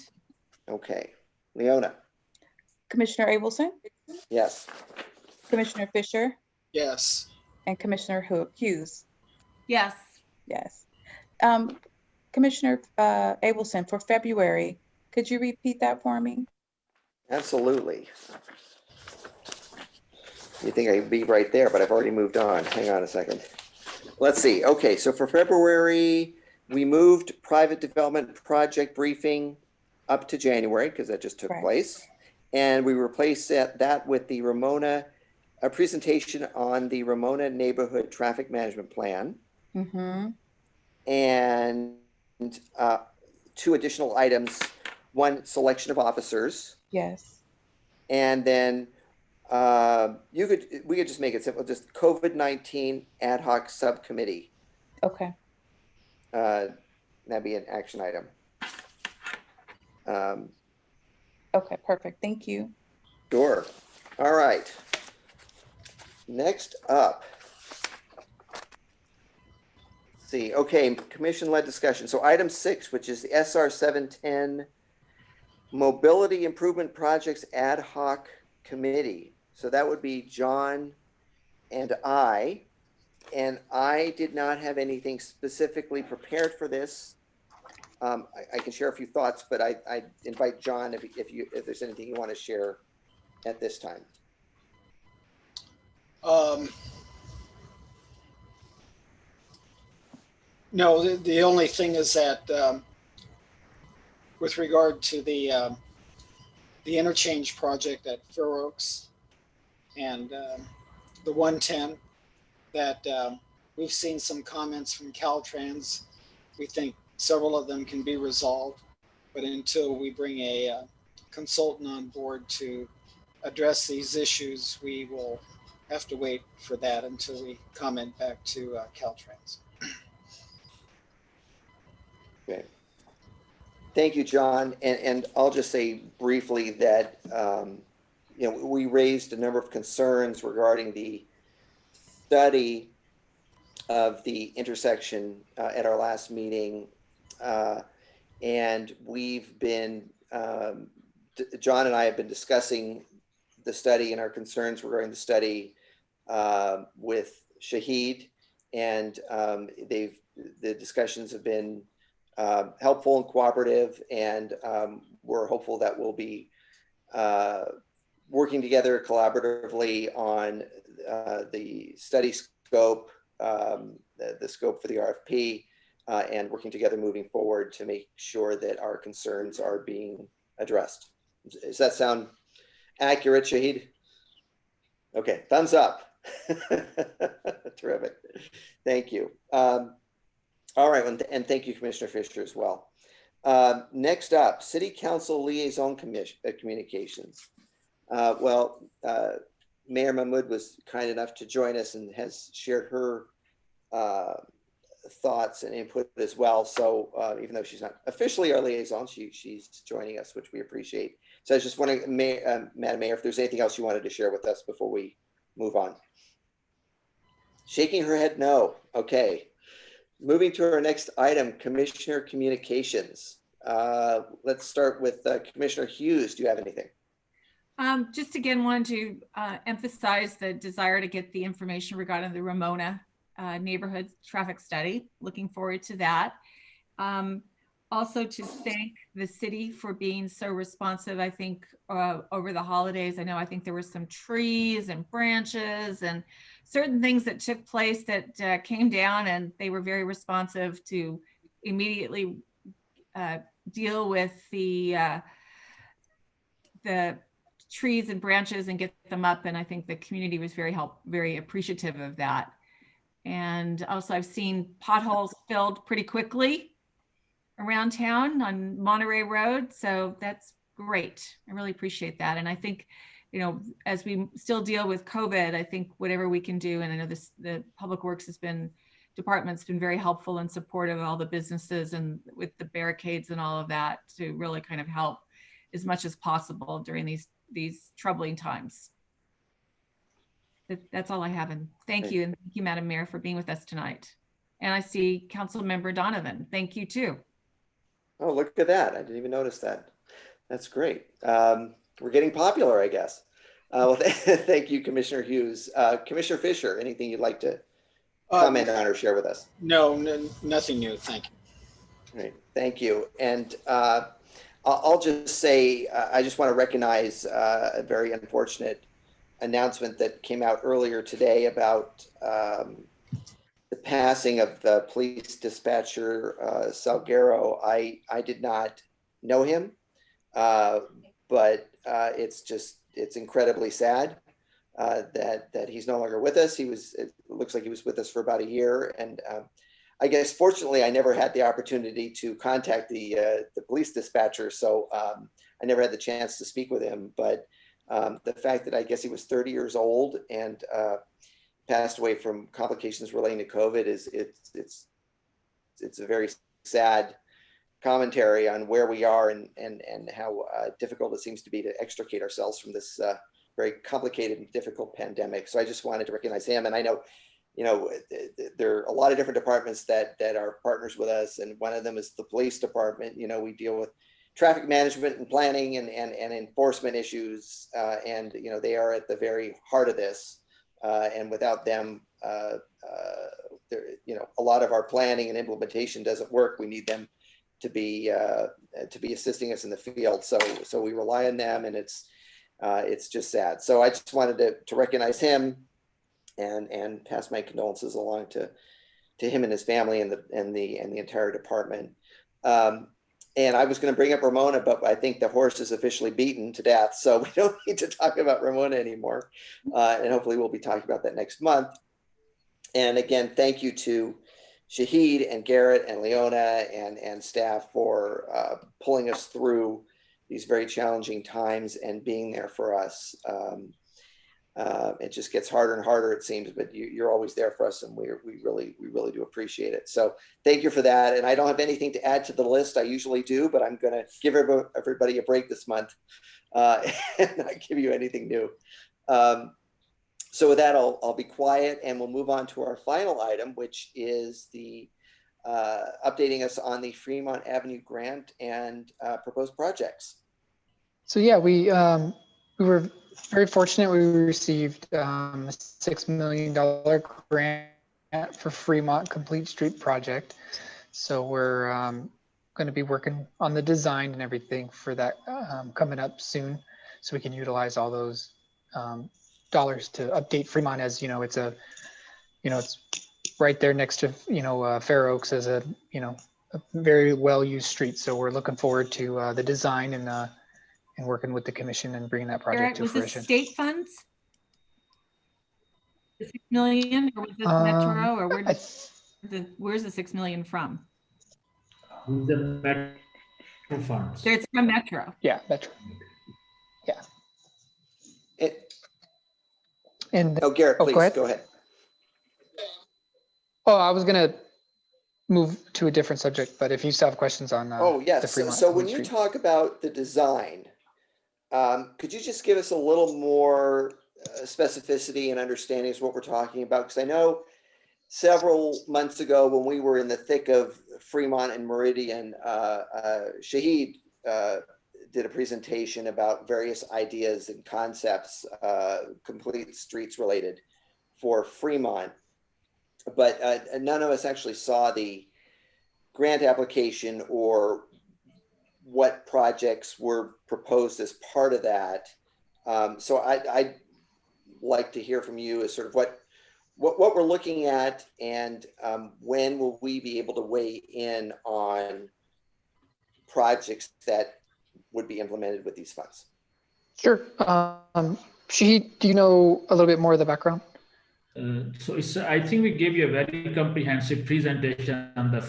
Okay. Leona? Commissioner Abelson, Yes. Commissioner Fisher, Yes. and Commissioner Hughes. Yes. Yes. Commissioner Abelson, for February, could you repeat that for me? Absolutely. You think I'd be right there, but I've already moved on. Hang on a second. Let's see. Okay, so for February, we moved private development project briefing up to January, because that just took Right. place. And we replaced that with the Ramona, a presentation on the Ramona Neighborhood Traffic Management Plan. Mm-hmm. And two additional items, one, selection of officers, Yes. and then we could just make it simple, just COVID-19 ad hoc subcommittee. Okay. That'd be an action item. Okay, perfect. Thank you. Sure. All right. Next up. Let's see, okay, commission-led discussion. So item 6, which is the SR 710 Mobility Improvement Projects Ad Hoc Committee. So that would be John and I did not have anything specifically prepared for this. I can share a few thoughts, but I invite John if there's anything you want to share at this time. No, the only thing is that with regard to the interchange project at Fair Oaks and the 110, that we've seen some comments from Caltrans. We think several of them can be resolved, but until we bring a consultant on board to address these issues, we will have to wait for that until we comment back to Caltrans. Okay. Thank you, John. And I'll just say briefly that we raised a number of concerns regarding the study of the intersection at our last meeting. And we've been, John and I have been discussing the study and our concerns regarding the study with Shahid, and the discussions have been helpful and cooperative, and we're hopeful that we'll be working together collaboratively on the study scope, the scope for the RFP, and working together moving forward to make sure that our concerns are being addressed. Does that sound accurate, Shahid? Okay, thumbs up. Terrific. Thank you. All right, and thank you, Commissioner Fisher, as well. Next up, City Council Liaison Communications. Mayor Mahmood was kind enough to join us and has shared her thoughts and input as well. So even though she's not officially our liaison, she's joining us, which we appreciate. So I was just wondering, Madam Mayor, if there's anything else you wanted to share with us before we move on. Shaking her head no. Okay. Moving to our next item, Commissioner Communications. Let's start with Commissioner Hughes. Do you have anything? Just again, wanted to emphasize the desire to get the information regarding the Ramona neighborhood traffic study. Looking forward to that. Also to thank the city for being so responsive. I think over the holidays, I think there were some trees and branches and certain things that took place that came down, and they were very responsive to immediately deal with the trees and branches and get them up. And I think the community was very appreciative of that. And also I've seen potholes filled pretty quickly around town on Monterey Road. So that's great. I really appreciate that. And I think, as we still deal with COVID, I think whatever we can do, and I know the Public Works department's been very helpful and supportive of all the businesses and with the barricades and all of that to really kind of help as much as possible during these troubling times. That's all I have. And thank you. And thank you, Madam Mayor, for being with us tonight. And I see Council Member Donovan. Thank you too. Oh, look at that. I didn't even notice that. That's great. We're getting popular, I guess. Well, thank you, Commissioner Hughes. Commissioner Fisher, anything you'd like to comment on or share with us? No, nothing new. Thank you. Great. Thank you. And I'll just say, I just want to recognize a very unfortunate announcement that came out earlier today about the passing of the police dispatcher, Salguero. I did not know him. But it's incredibly sad that he's no longer with us. It looks like he was with us for about a year. And I guess fortunately, I never had the opportunity to contact the police dispatcher. So I never had the chance to speak with him. But the fact that I guess he was 30 years old and passed away from complications relating to COVID it's a very sad commentary on where we are and how difficult it seems to be to extricate ourselves from this very complicated and difficult pandemic. So I just wanted to recognize him. And I know, there are a lot of different departments that are partners with us. And one of them is the police department. We deal with traffic management and planning and enforcement issues. And they are at the very heart of this. And without them, a lot of our planning and implementation doesn't work. We need them to be assisting us in the field. So we rely on them, and it's just sad. So I just wanted to recognize him and pass my condolences along to him and his family and the entire department. And I was going to bring up Ramona, but I think the horse is officially beaten to death, so we don't need to talk about Ramona anymore. And hopefully we'll be talking about that next month. And again, thank you to Shahid and Garrett and Leona and staff for pulling us through these very challenging times and being there for us. It just gets harder and harder, it seems, but you're always there for us, and we really do appreciate it. So thank you for that. And I don't have anything to add to the list. I usually do, but I'm going to give everybody a break this month and not give you anything new. So with that, I'll be quiet, and we'll move on to our final item, which is the updating us on the Fremont Avenue grant and proposed projects. So yeah, we were very fortunate. We received a $6 million grant for Fremont Complete Street project. So we're going to be working on the design and everything for that coming up soon, so we can utilize all those dollars to update Fremont. As it's it's right there next to Fair Oaks as a very well used street. So we're looking forward to the design and working with the commission and bringing that project to fruition. Was this state funds? The 6 million, or was this Metro, or where's the 6 million from? The Metro funds. It's from Metro. Yeah, Metro. Yeah. Garrett, please go ahead. Oh, I was gonna move to a different subject, but if you still have questions on yes. the Fremont So when Street. you talk about the design, could you just give us a little more specificity and understanding of what we're talking about? Because I know several months ago when we were in the thick of Fremont and Meridian, Shahid did a presentation about various ideas and concepts, complete streets related for Fremont. But none of us actually saw the grant application or what projects were proposed as part of that. So I'd like to hear from you as sort of what we're looking at, and when will we be able to weigh in on projects that would be implemented with these funds? Sure. Shahid, do you know a little bit more of the background? So I think we gave you a very comprehensive presentation on the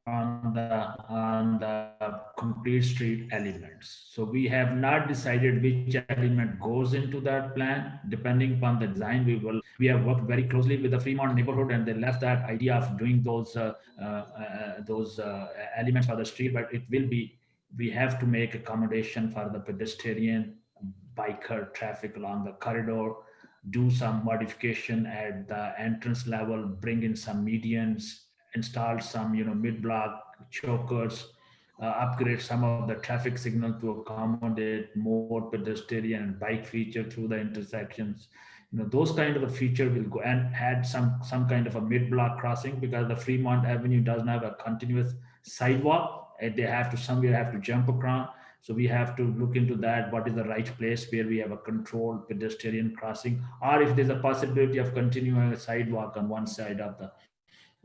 on the complete street elements. So we have not decided which element goes into that plan. Depending upon the design, we have worked very closely with the Fremont neighborhood, and they left that idea of doing those elements for the street. But we have to make accommodation for the pedestrian, biker traffic along the corridor, do some modification at the entrance level, bring in some medians, install some mid-block chokers, upgrade some of the traffic signal to accommodate more pedestrian and bike feature through the intersections. Those kind of a feature will go, and add some kind of a mid-block crossing, because the Fremont Avenue doesn't have a continuous sidewalk. They have to somewhere have to jump across. So we have to look into that. What is the right place where we have a controlled pedestrian crossing, or if there's a possibility of continuing a sidewalk on one side of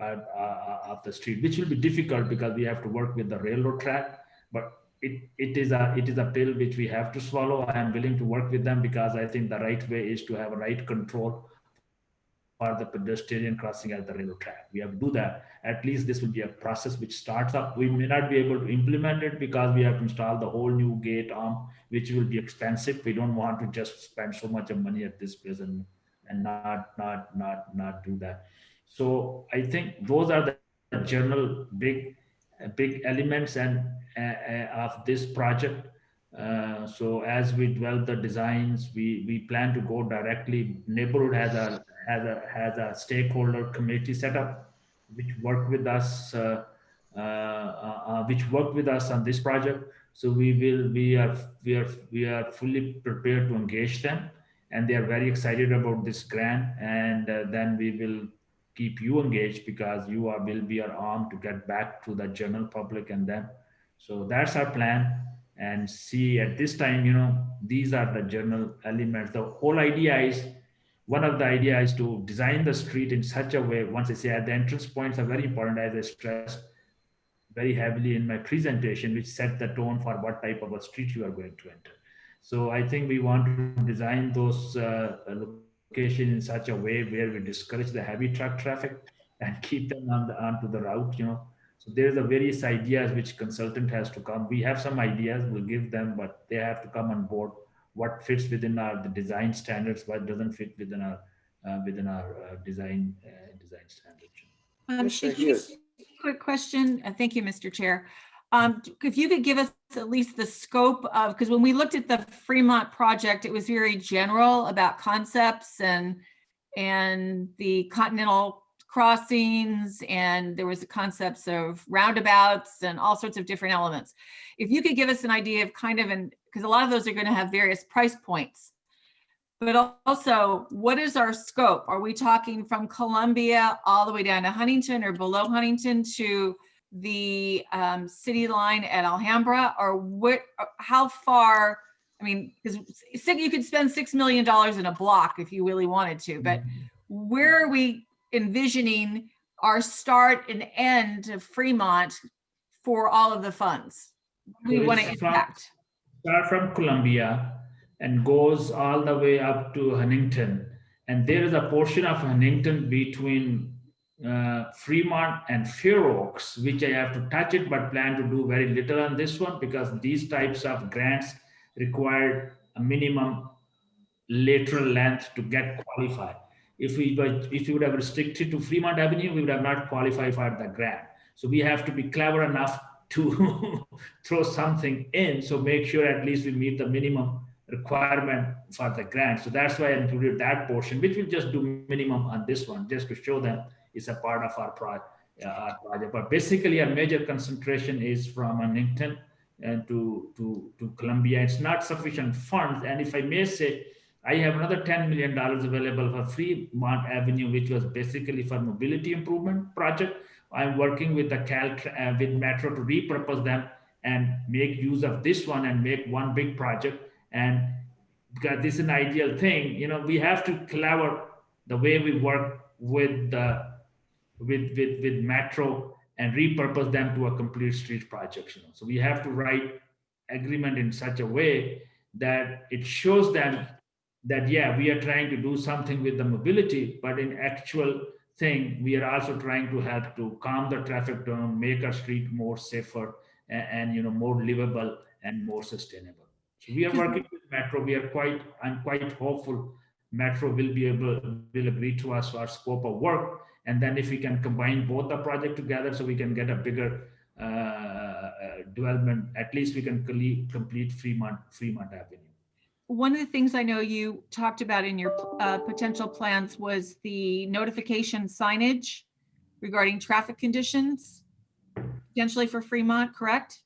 of the street, which will be difficult because we have to work with the railroad track. But it is a pill which we have to swallow. I am willing to work with them because I think the right way is to have a right control for the pedestrian crossing at the railroad track. We have to do that. At least this will be a process which starts up. We may not be able to implement it because we have to install the whole new gate arm, which will be expensive. We don't want to just spend so much of money at this place and not do that. So I think those are the general big elements and of this project. So as we develop the designs, we plan to go directly. Neighborhood has a stakeholder committee set up, which work with us, on this project. So we are fully prepared to engage them, and they are very excited about this grant. And then we will keep you engaged because will be our arm to get back to the general public and then. So that's our plan. And see, at this time, these are the general elements. The whole idea is, one of the ideas is to design the street in such a way. Once I say at the entrance points are very important, as I stressed very heavily in my presentation, which set the tone for what type of a street you are going to enter. So I think we want to design those locations in such a way where we discourage the heavy truck traffic and keep them onto the route. So there's a various ideas which consultant has to come. We have some ideas, we'll give them, but they have to come on board. What fits within the design standards, what doesn't fit within our design standards. Commissioner Hughes. Quick question. Thank you, Mr. Chair. If you could give us at least the scope of, because when we looked at the Fremont project, it was very general about concepts and the continental crossings, and there was the concepts of roundabouts and all sorts of different elements. If you could give us an idea of because a lot of those are going to have various price points, but also what is our scope? Are we talking from Columbia all the way down to Huntington, or below Huntington to the city line at Alhambra, or how far? I mean, because you could spend $6 million in a block if you really wanted to, but where are we envisioning our start and end of Fremont for all of the funds? We want to impact. Start from Columbia and goes all the way up to Huntington. And there is a portion of Huntington between Fremont and Fair Oaks, which I have to touch it, but plan to do very little on this one because these types of grants require a minimum lateral length to get qualified. If we would have restricted to Fremont Avenue, we would have not qualified for the grant. So we have to be clever enough to throw something in. So make sure at least we meet the minimum requirement for the grant. So that's why I included that portion, which we'll just do minimum on this one, just to show them it's a part of our project. But basically, our major concentration is from Huntington and to Columbia. It's not sufficient funds. And if I may say, I have another $10 million available for Fremont Avenue, which was basically for mobility improvement project. I'm working with with Metro to repurpose them and make use of this one and make one big project. And because this is an ideal thing, we have to clever the way we work with Metro and repurpose them to a complete street project. So we have to write agreement in such a way that it shows them that, yeah, we are trying to do something with the mobility, but in actual thing, we are also trying to help to calm the traffic down, make our street more safer and more livable and more sustainable. So we are working with Metro. I'm quite hopeful Metro will agree to us our scope of work. And then if we can combine both the project together, so we can get a bigger development, at least we can complete Fremont Avenue. One of the things I know you talked about in your potential plans was the notification signage regarding traffic conditions, potentially for Fremont, correct?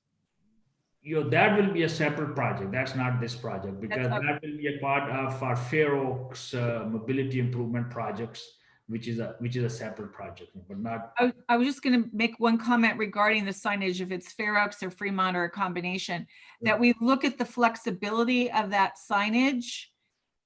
That will be a separate project. That's not this project, because that will be a part of our Fair Oaks mobility improvement projects, which is a separate project, but not. I was just going to make one comment regarding the signage, if it's Fair Oaks or Fremont or a combination, that we look at the flexibility of that signage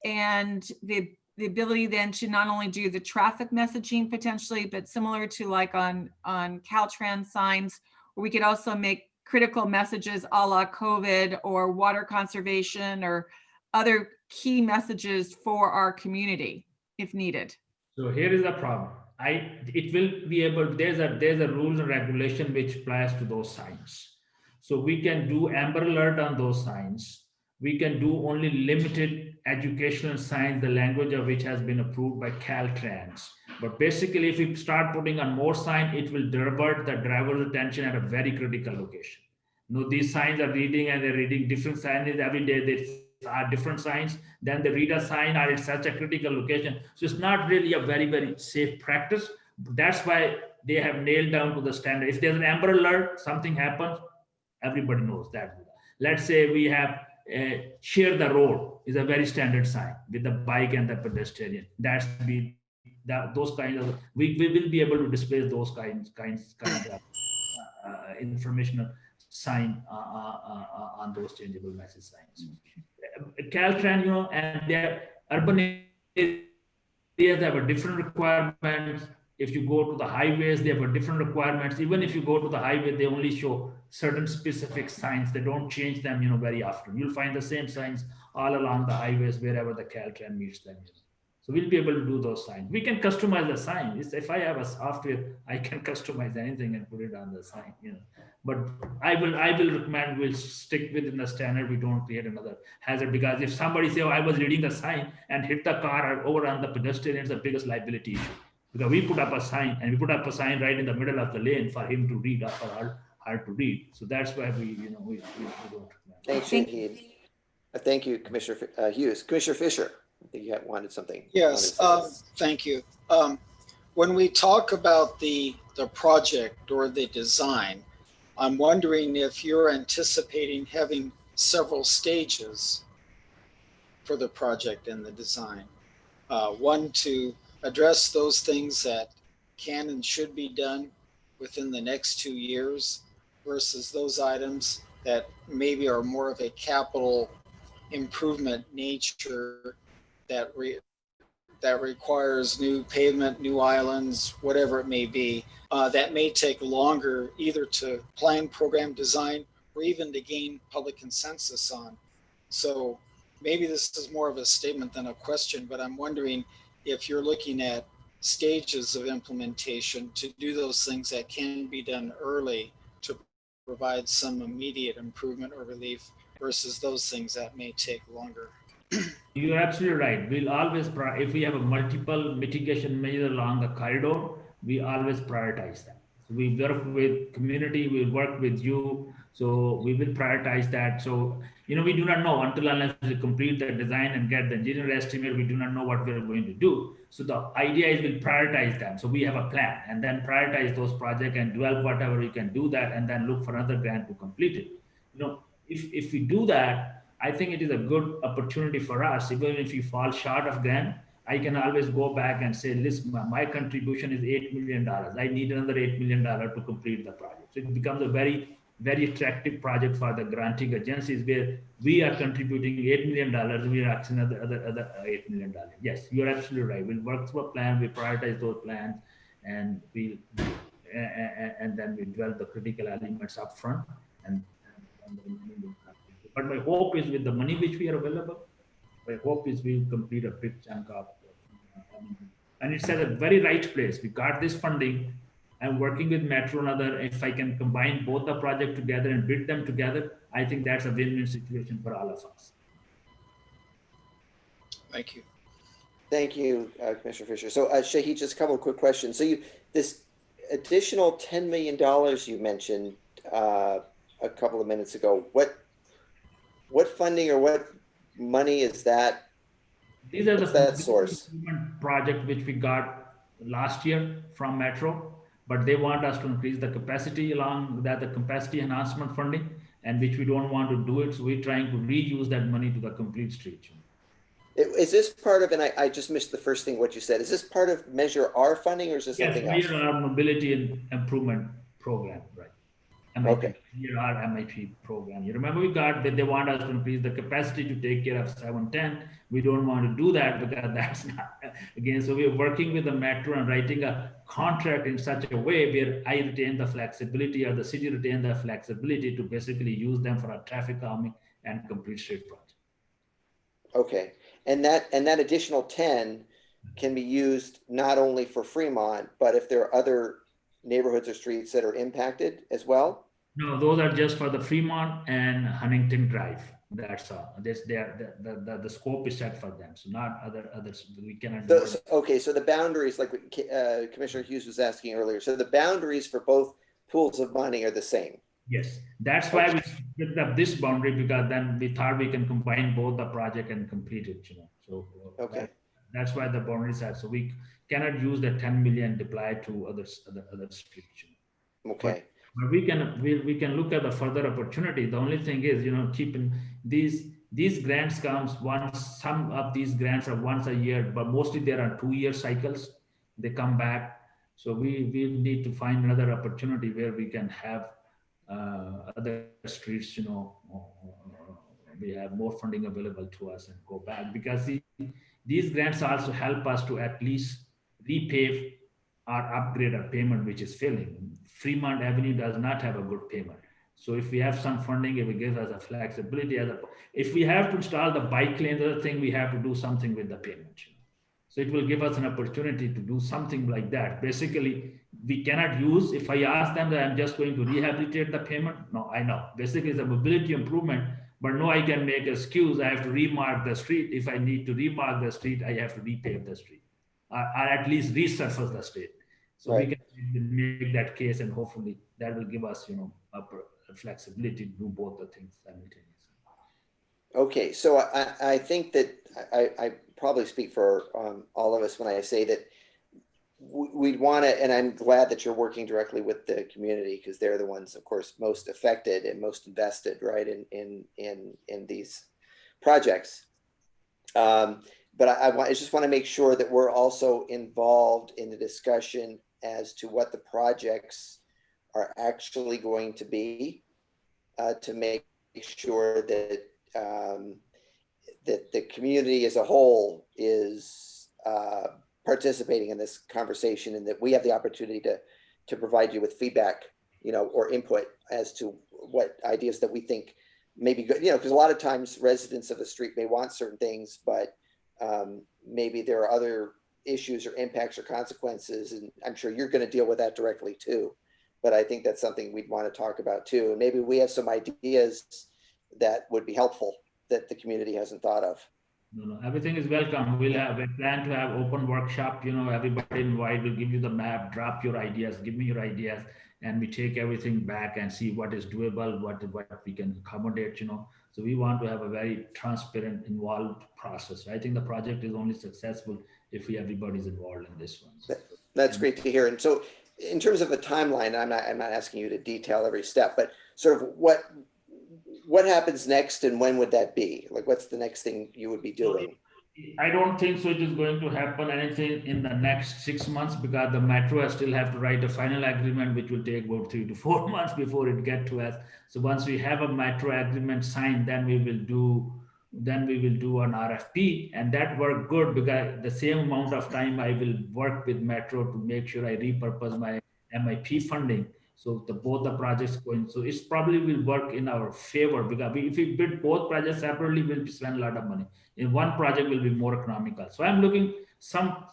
and the the ability then to not only do the traffic messaging potentially, but similar to like on Caltrans signs, where we could also make critical messages a la COVID or water conservation or other key messages for our community if needed. So here is the problem. It will be able, there's a rules and regulation which applies to those signs. So we can do Amber Alert on those signs. We can do only limited educational signs, the language of which has been approved by Caltrans. But basically, if we start putting on more sign, it will divert the driver's attention at a very critical location. You know, these signs are reading and they're reading different signs every day. They are different signs. Then they read a sign or it's such a critical location. So it's not really a very, very safe practice. That's why they have nailed down to the standard. If there's an Amber Alert, something happens, everybody knows that. Let's say we have share the road is a very standard sign with the bike and the pedestrian. Those kinds of, we will be able to display those kinds of informational sign on those changeable message signs. Caltrans, you know, and their urban areas have a different requirements. If you go to the highways, they have a different requirements. Even if you go to the highway, they only show certain specific signs. They don't change them, you know, very often. You'll find the same signs all along the highways wherever the Caltrans meets them. You know. So we'll be able to do those signs. We can customize the sign. If I have a software, I can customize anything and put it on the sign, you know. But I will recommend we'll stick within the standard. We don't create another hazard, because if somebody say, oh, I was reading the sign and hit the car or overrun the pedestrian, it's the biggest liability issue. Because we put up a sign and we put up a sign right in the middle of the lane for him to read or for her to read. So that's why we don't. Thanks, Shahid. Thank you, Commissioner Hughes. Commissioner Fisher, I think you wanted something. Yes, thank you. When we talk about the project or the design, I'm wondering if you're anticipating having several stages for the project and the design. One, to address those things that can and should be done within the next 2 years versus those items that maybe are more of a capital improvement nature that requires new pavement, new islands, whatever it may be, that may take longer either to plan, program, design, or even to gain public consensus on. So maybe this is more of a statement than a question, but I'm wondering if you're looking at stages of implementation to do those things that can be done early to provide some immediate improvement or relief versus those things that may take longer. You're absolutely right. We'll always, if we have a multiple mitigation measure along the corridor, we always prioritize that. So we work with community, we work with you. So we will prioritize that. So, you know, we do not know until unless we complete the design and get the engineer estimate, we do not know what we're going to do. So the idea is we'll prioritize them. So we have a plan and then prioritize those projects and develop whatever we can do that and then look for another grant to complete it. You know, if we do that, I think it is a good opportunity for us. Even if you fall short of grant, I can always go back and say, listen, my contribution is $8 million. I need another $8 million to complete the project. So it becomes a very, very attractive project for the granting agencies where we are contributing $8 million. We are asking other $8 million. Yes, you're absolutely right. We'll work through a plan. We prioritize those plans and and then we develop the critical elements up front and but my hope is with the money which we are available, my hope is we'll complete a big chunk of, and it's at a very right place. We got this funding. I'm working with Metro and other. If I can combine both the project together and bid them together, I think that's a win-win situation for all of us. Thank you. Thank you, Commissioner Fisher. So Shahid, just a couple of quick questions. So this additional $10 million you mentioned a couple of minutes ago, what funding or what money is that? These are that source project which we got last year from Metro, but they want us to increase the capacity along with that, the capacity enhancement funding, and which we don't want to do it. So we're trying to reuse that money to the complete street. Is this part of, and I just missed the first thing what you said, is this part of Measure R funding or is this something else? Measure R mobility and improvement program, right? MIP, Okay. here our MIP program. You remember we got that they want us to increase the capacity to take care of 710. We don't want to do that because that's not, again, so we're working with the metro and writing a contract in such a way where I retain the flexibility or the city retain the flexibility to basically use them for a traffic calming and complete street project. Okay. And that additional 10 can be used not only for Fremont, but if there are other neighborhoods or streets that are impacted as well? No, those are just for the Fremont and Huntington Drive. That's all. This the scope is set for them. So not others. We cannot do it. Okay, so the boundaries, like Commissioner Hughes was asking earlier, so the boundaries for both pools of money are the same. Yes, that's why we picked up this boundary, because then we thought we can combine both the project and complete it. So Okay. that's why the boundaries are. So we cannot use the 10 million deployed to other streets. Okay. But we can look at the further opportunity. The only thing is, keeping these grants comes once. Some of these grants are once a year, but mostly there are 2-year cycles. They come back. So we need to find another opportunity where we can have other streets, we have more funding available to us and go back, because these grants also help us to at least repave or upgrade our payment, which is failing. Fremont Avenue does not have a good payment. So if we have some funding, it will give us a flexibility. If we have to install the bike lane, the other thing, we have to do something with the payment. So it will give us an opportunity to do something like that. Basically, we cannot use, if I ask them that I'm just going to rehabilitate the payment, no, I know. Basically, it's a mobility improvement, but no, I can make an excuse. I have to remark the street. If I need to remark the street, I have to repave the street, or at least resurface the street. So Right. we can make that case, and hopefully that will give us, flexibility to do both the things simultaneously. Okay, so I think that I probably speak for all of us when I say that we'd want to, and I'm glad that you're working directly with the community, because they're the ones, of course, most affected and most invested, right, in these projects. But I just want to make sure that we're also involved in the discussion as to what the projects are actually going to be, to make sure that that the community as a whole is participating in this conversation, and that we have the opportunity to provide you with feedback, or input as to what ideas that we think may be good, because a lot of times residents of the street may want certain things, but maybe there are other issues or impacts or consequences, and I'm sure you're going to deal with that directly too. But I think that's something we'd want to talk about too. And maybe we have some ideas that would be helpful that the community hasn't thought of. No, everything is welcome. We plan to have open workshop, everybody invited, we'll give you the map, drop your ideas, give me your ideas, and we take everything back and see what is doable, what we can accommodate, So we want to have a very transparent, involved process. I think the project is only successful if everybody's involved in this one. That's great to hear. And so in terms of a timeline, I'm not asking you to detail every step, but sort of what happens next, and when would that be? Like, what's the next thing you would be doing? I don't think so it is going to happen anything in the next 6 months, because the metro still have to write a final agreement, which will take about 3 to 4 months before it get to us. So once we have a metro agreement signed, then we will do an RFP, and that worked good, because the same amount of time I will work with metro to make sure I repurpose my MIP funding. So both the projects going, so it's probably will work in our favor, because if we bid both projects separately, we'll spend a lot of money. In one project will be more economical. So I'm looking some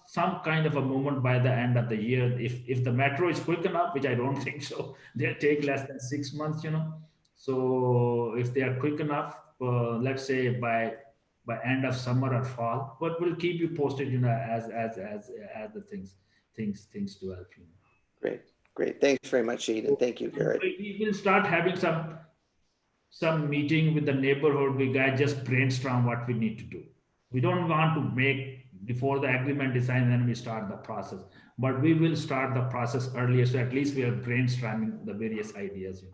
kind of a moment by the end of the year. If the metro is quick enough, which I don't think so, they'll take less than 6 months, So if they are quick enough, let's say by end of summer or fall, but we'll keep you posted, as the things develop. Great. Thanks very much, Shahid, and thank you, Garrett. We will start having some meeting with the neighborhood. We guys just brainstorm what we need to do. We don't want to make before the agreement is signed, then we start the process. But we will start the process earlier, so at least we are brainstorming the various ideas.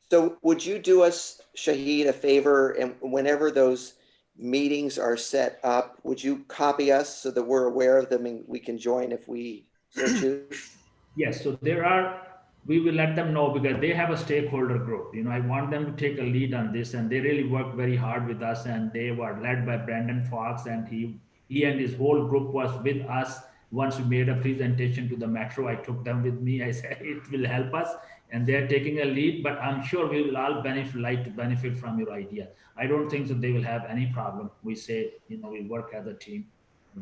So would you do us, Shahid, a favor, and whenever those meetings are set up, would you copy us so that we're aware of them and we can join if we so choose? Yes, so there are we will let them know because they have a stakeholder group. I want them to take a lead on this, and they really worked very hard with us, and they were led by Brandon Fox, and he and his whole group was with us. Once we made a presentation to the metro, I took them with me. I said it will help us, and they're taking a lead, but I'm sure we will all like to benefit from your idea. I don't think that they will have any problem. We say, we work as a team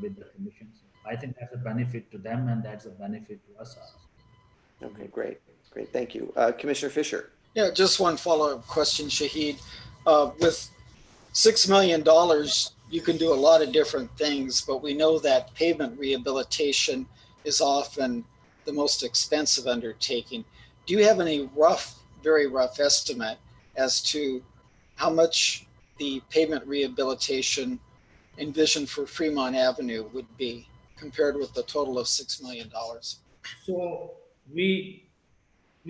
with the commission. So I think that's a benefit to them, and that's a benefit to us also. Okay, great. Great. Thank you. Commissioner Fisher. Yeah, just one follow-up question, Shahid. With $6 million, you can do a lot of different things, but we know that pavement rehabilitation is often the most expensive undertaking. Do you have any very rough estimate as to how much the pavement rehabilitation envisioned for Fremont Avenue would be compared with the total of $6 million? So we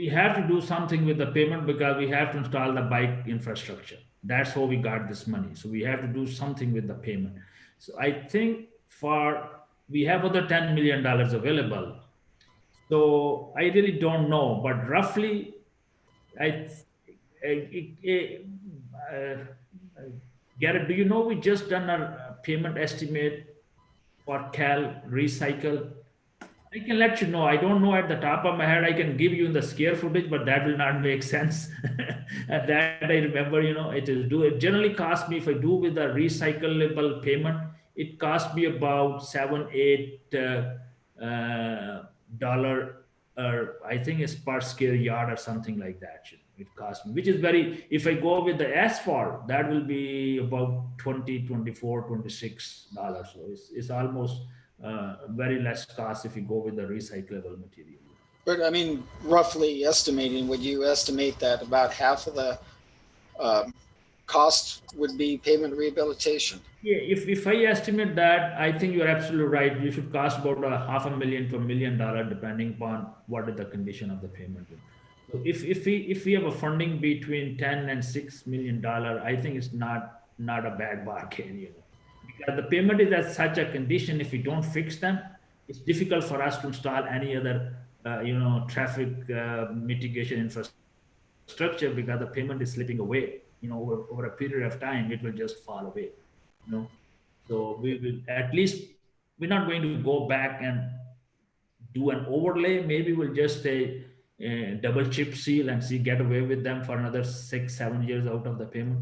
have to do something with the payment because we have to install the bike infrastructure. That's how we got this money. So we have to do something with the payment. So I think we have other $10 million available. So I really don't know, but roughly, I, uh, Garrett, do you know we just done a payment estimate for Cal Recycle? I can let you know. I don't know at the top of my head. I can give you the scare footage, but that will not make sense. And that I remember, it generally cost me, if I do with the recyclable payment, it cost me about $7-8 dollar, I think it's per square yard or something like that. It cost me, which is if I go with the asphalt, that will be about $20, $24, $26. So it's almost very less cost if you go with the recyclable material. But I mean, roughly estimating, would you estimate that about half of the cost would be pavement rehabilitation? Yeah, if I estimate that, I think you're absolutely right. You should cost about $500,000 to $1 million, depending upon what is the condition of the payment. So if we have a funding between $10 and $6 million, I think it's not a bad bargain, because the payment is at such a condition. If we don't fix them, it's difficult for us to install any other traffic mitigation infrastructure, because the payment is slipping away. Over a period of time, it will just fall away. So we will, at least we're not going to go back and do an overlay. Maybe we'll just say double chip seal and get away with them for another 6-7 years out of the payment.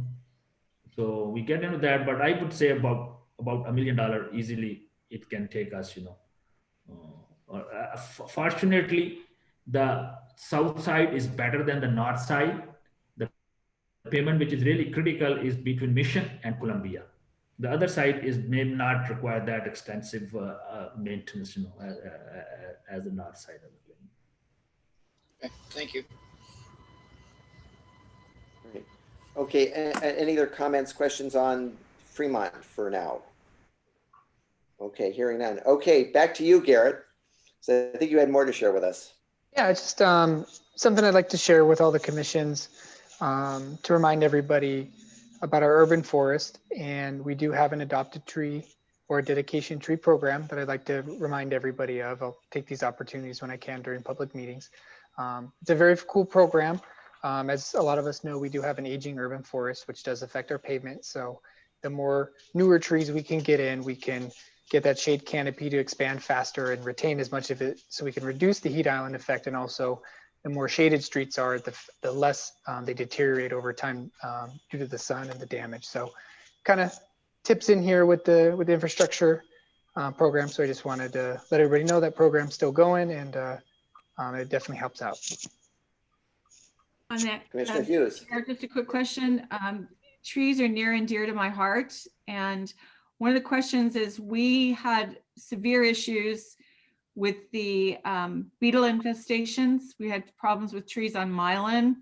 So we get into that, but I would say about $1 million easily it can take us. Fortunately, the south side is better than the north side. The payment which is really critical is between Mission and Columbia. The other side may not require that extensive maintenance, as the north side of the payment. Okay, thank you. Great. Okay, any other comments, questions on Fremont for now? Okay, hearing none. Okay, back to you, Garrett. So I think you had more to share with us. Yeah, just something I'd like to share with all the commissions, to remind everybody about our urban forest. And we do have an adopted tree or a dedication tree program that I'd like to remind everybody of. I'll take these opportunities when I can during public meetings. It's a very cool program. As a lot of us know, we do have an aging urban forest, which does affect our pavement. So the more newer trees we can get in, we can get that shade canopy to expand faster and retain as much of it, so we can reduce the heat island effect. And also, the more shaded streets are, the less they deteriorate over time due to the sun and the damage. So kind of tips in here with the infrastructure program. So I just wanted to let everybody know that program's still going, and it definitely helps out. On that, Commissioner Hughes. just a quick question. Trees are near and dear to my heart. And one of the questions is, we had severe issues with the beetle infestations. We had problems with trees on Milan,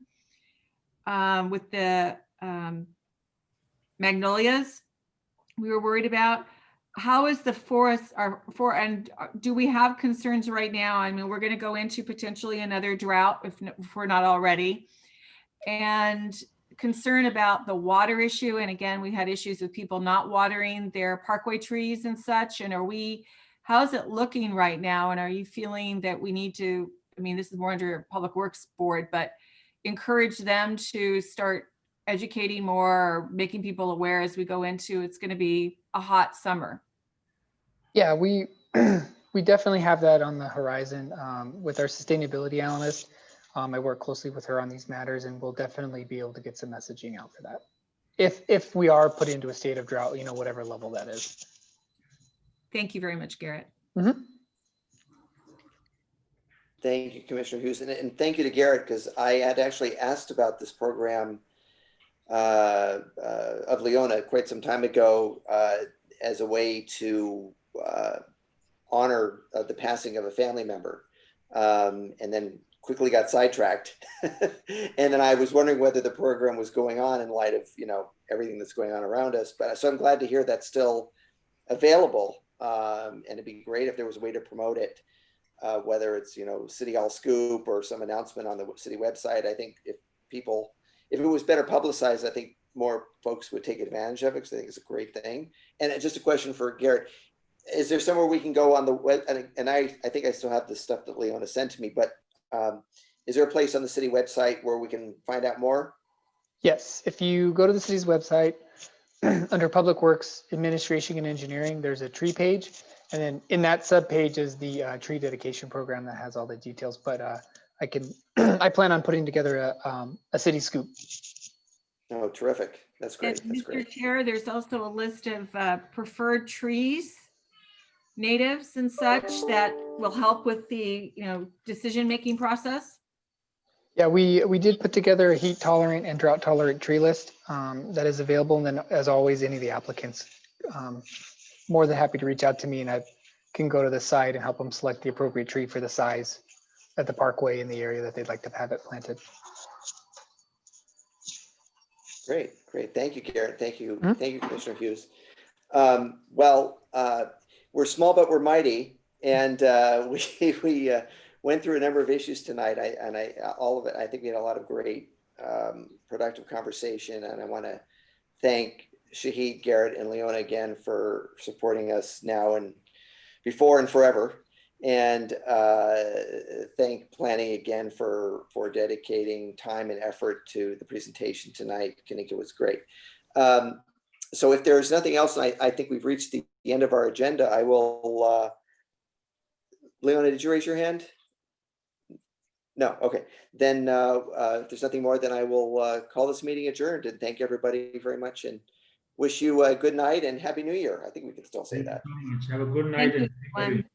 with the magnolias we were worried about. How is the forest, and do we have concerns right now? I mean, we're going to go into potentially another drought if we're not already, and concern about the water issue. And again, we had issues with people not watering their parkway trees and such. And how's it looking right now? And are you feeling that we need to I mean, this is more under your Public Works Board, but encourage them to start educating more, making people aware as we go into, it's going to be a hot summer. Yeah, we we definitely have that on the horizon with our sustainability analyst. I work closely with her on these matters, and we'll definitely be able to get some messaging out for that. If we are put into a state of drought, you know, whatever level that is. Thank you very much, Garrett. Mm-hmm. Thank you, Commissioner Hughes, and thank you to Garrett, because I had actually asked about this program of Leona quite some time ago as a way to honor the passing of a family member, and then quickly got sidetracked. And then I was wondering whether the program was going on in light of, you know, everything that's going on around us. But so I'm glad to hear that's still available, and it'd be great if there was a way to promote it, whether it's, you know, City Hall Scoop or some announcement on the city website. I think if it was better publicized, I think more folks would take advantage of it, because I think it's a great thing. And just a question for Garrett, is there somewhere we can go on the web? And I think I still have the stuff that Leona sent to me, but is there a place on the city website where we can find out more? Yes, if you go to the city's website, under Public Works Administration and Engineering, there's a tree page. And then in that subpage is the tree dedication program that has all the details. But I plan on putting together a city scoop. Oh, terrific. That's great. And That's Mr. great. Chair, there's also a list of preferred trees, natives and such, that will help with the, you know, decision-making process. Yeah, we did put together a heat tolerant and drought tolerant tree list that is available. And then, as always, any of the applicants more than happy to reach out to me, and I can go to the site and help them select the appropriate tree for the size at the parkway in the area that they'd like to have it planted. Great, great. Thank you, Garrett. Thank you. Mhm. Thank you, Commissioner Hughes. We're small, but we're mighty. And we went through a number of issues tonight. All of it, I think we had a lot of great productive conversation. And I want to thank Shahid, Garrett, and Leona again for supporting us now and before and forever. And thank planning again for dedicating time and effort to the presentation tonight. I think it was great. So if there's nothing else, I think we've reached the end of our agenda. I will, Leona, did you raise your hand? No, okay. Then if there's nothing more, then I will call this meeting adjourned, and thank everybody very much, and wish you a good night and Happy New Year. I think we can still say that. Thank you so much. Have a good night. Thank you, And everyone.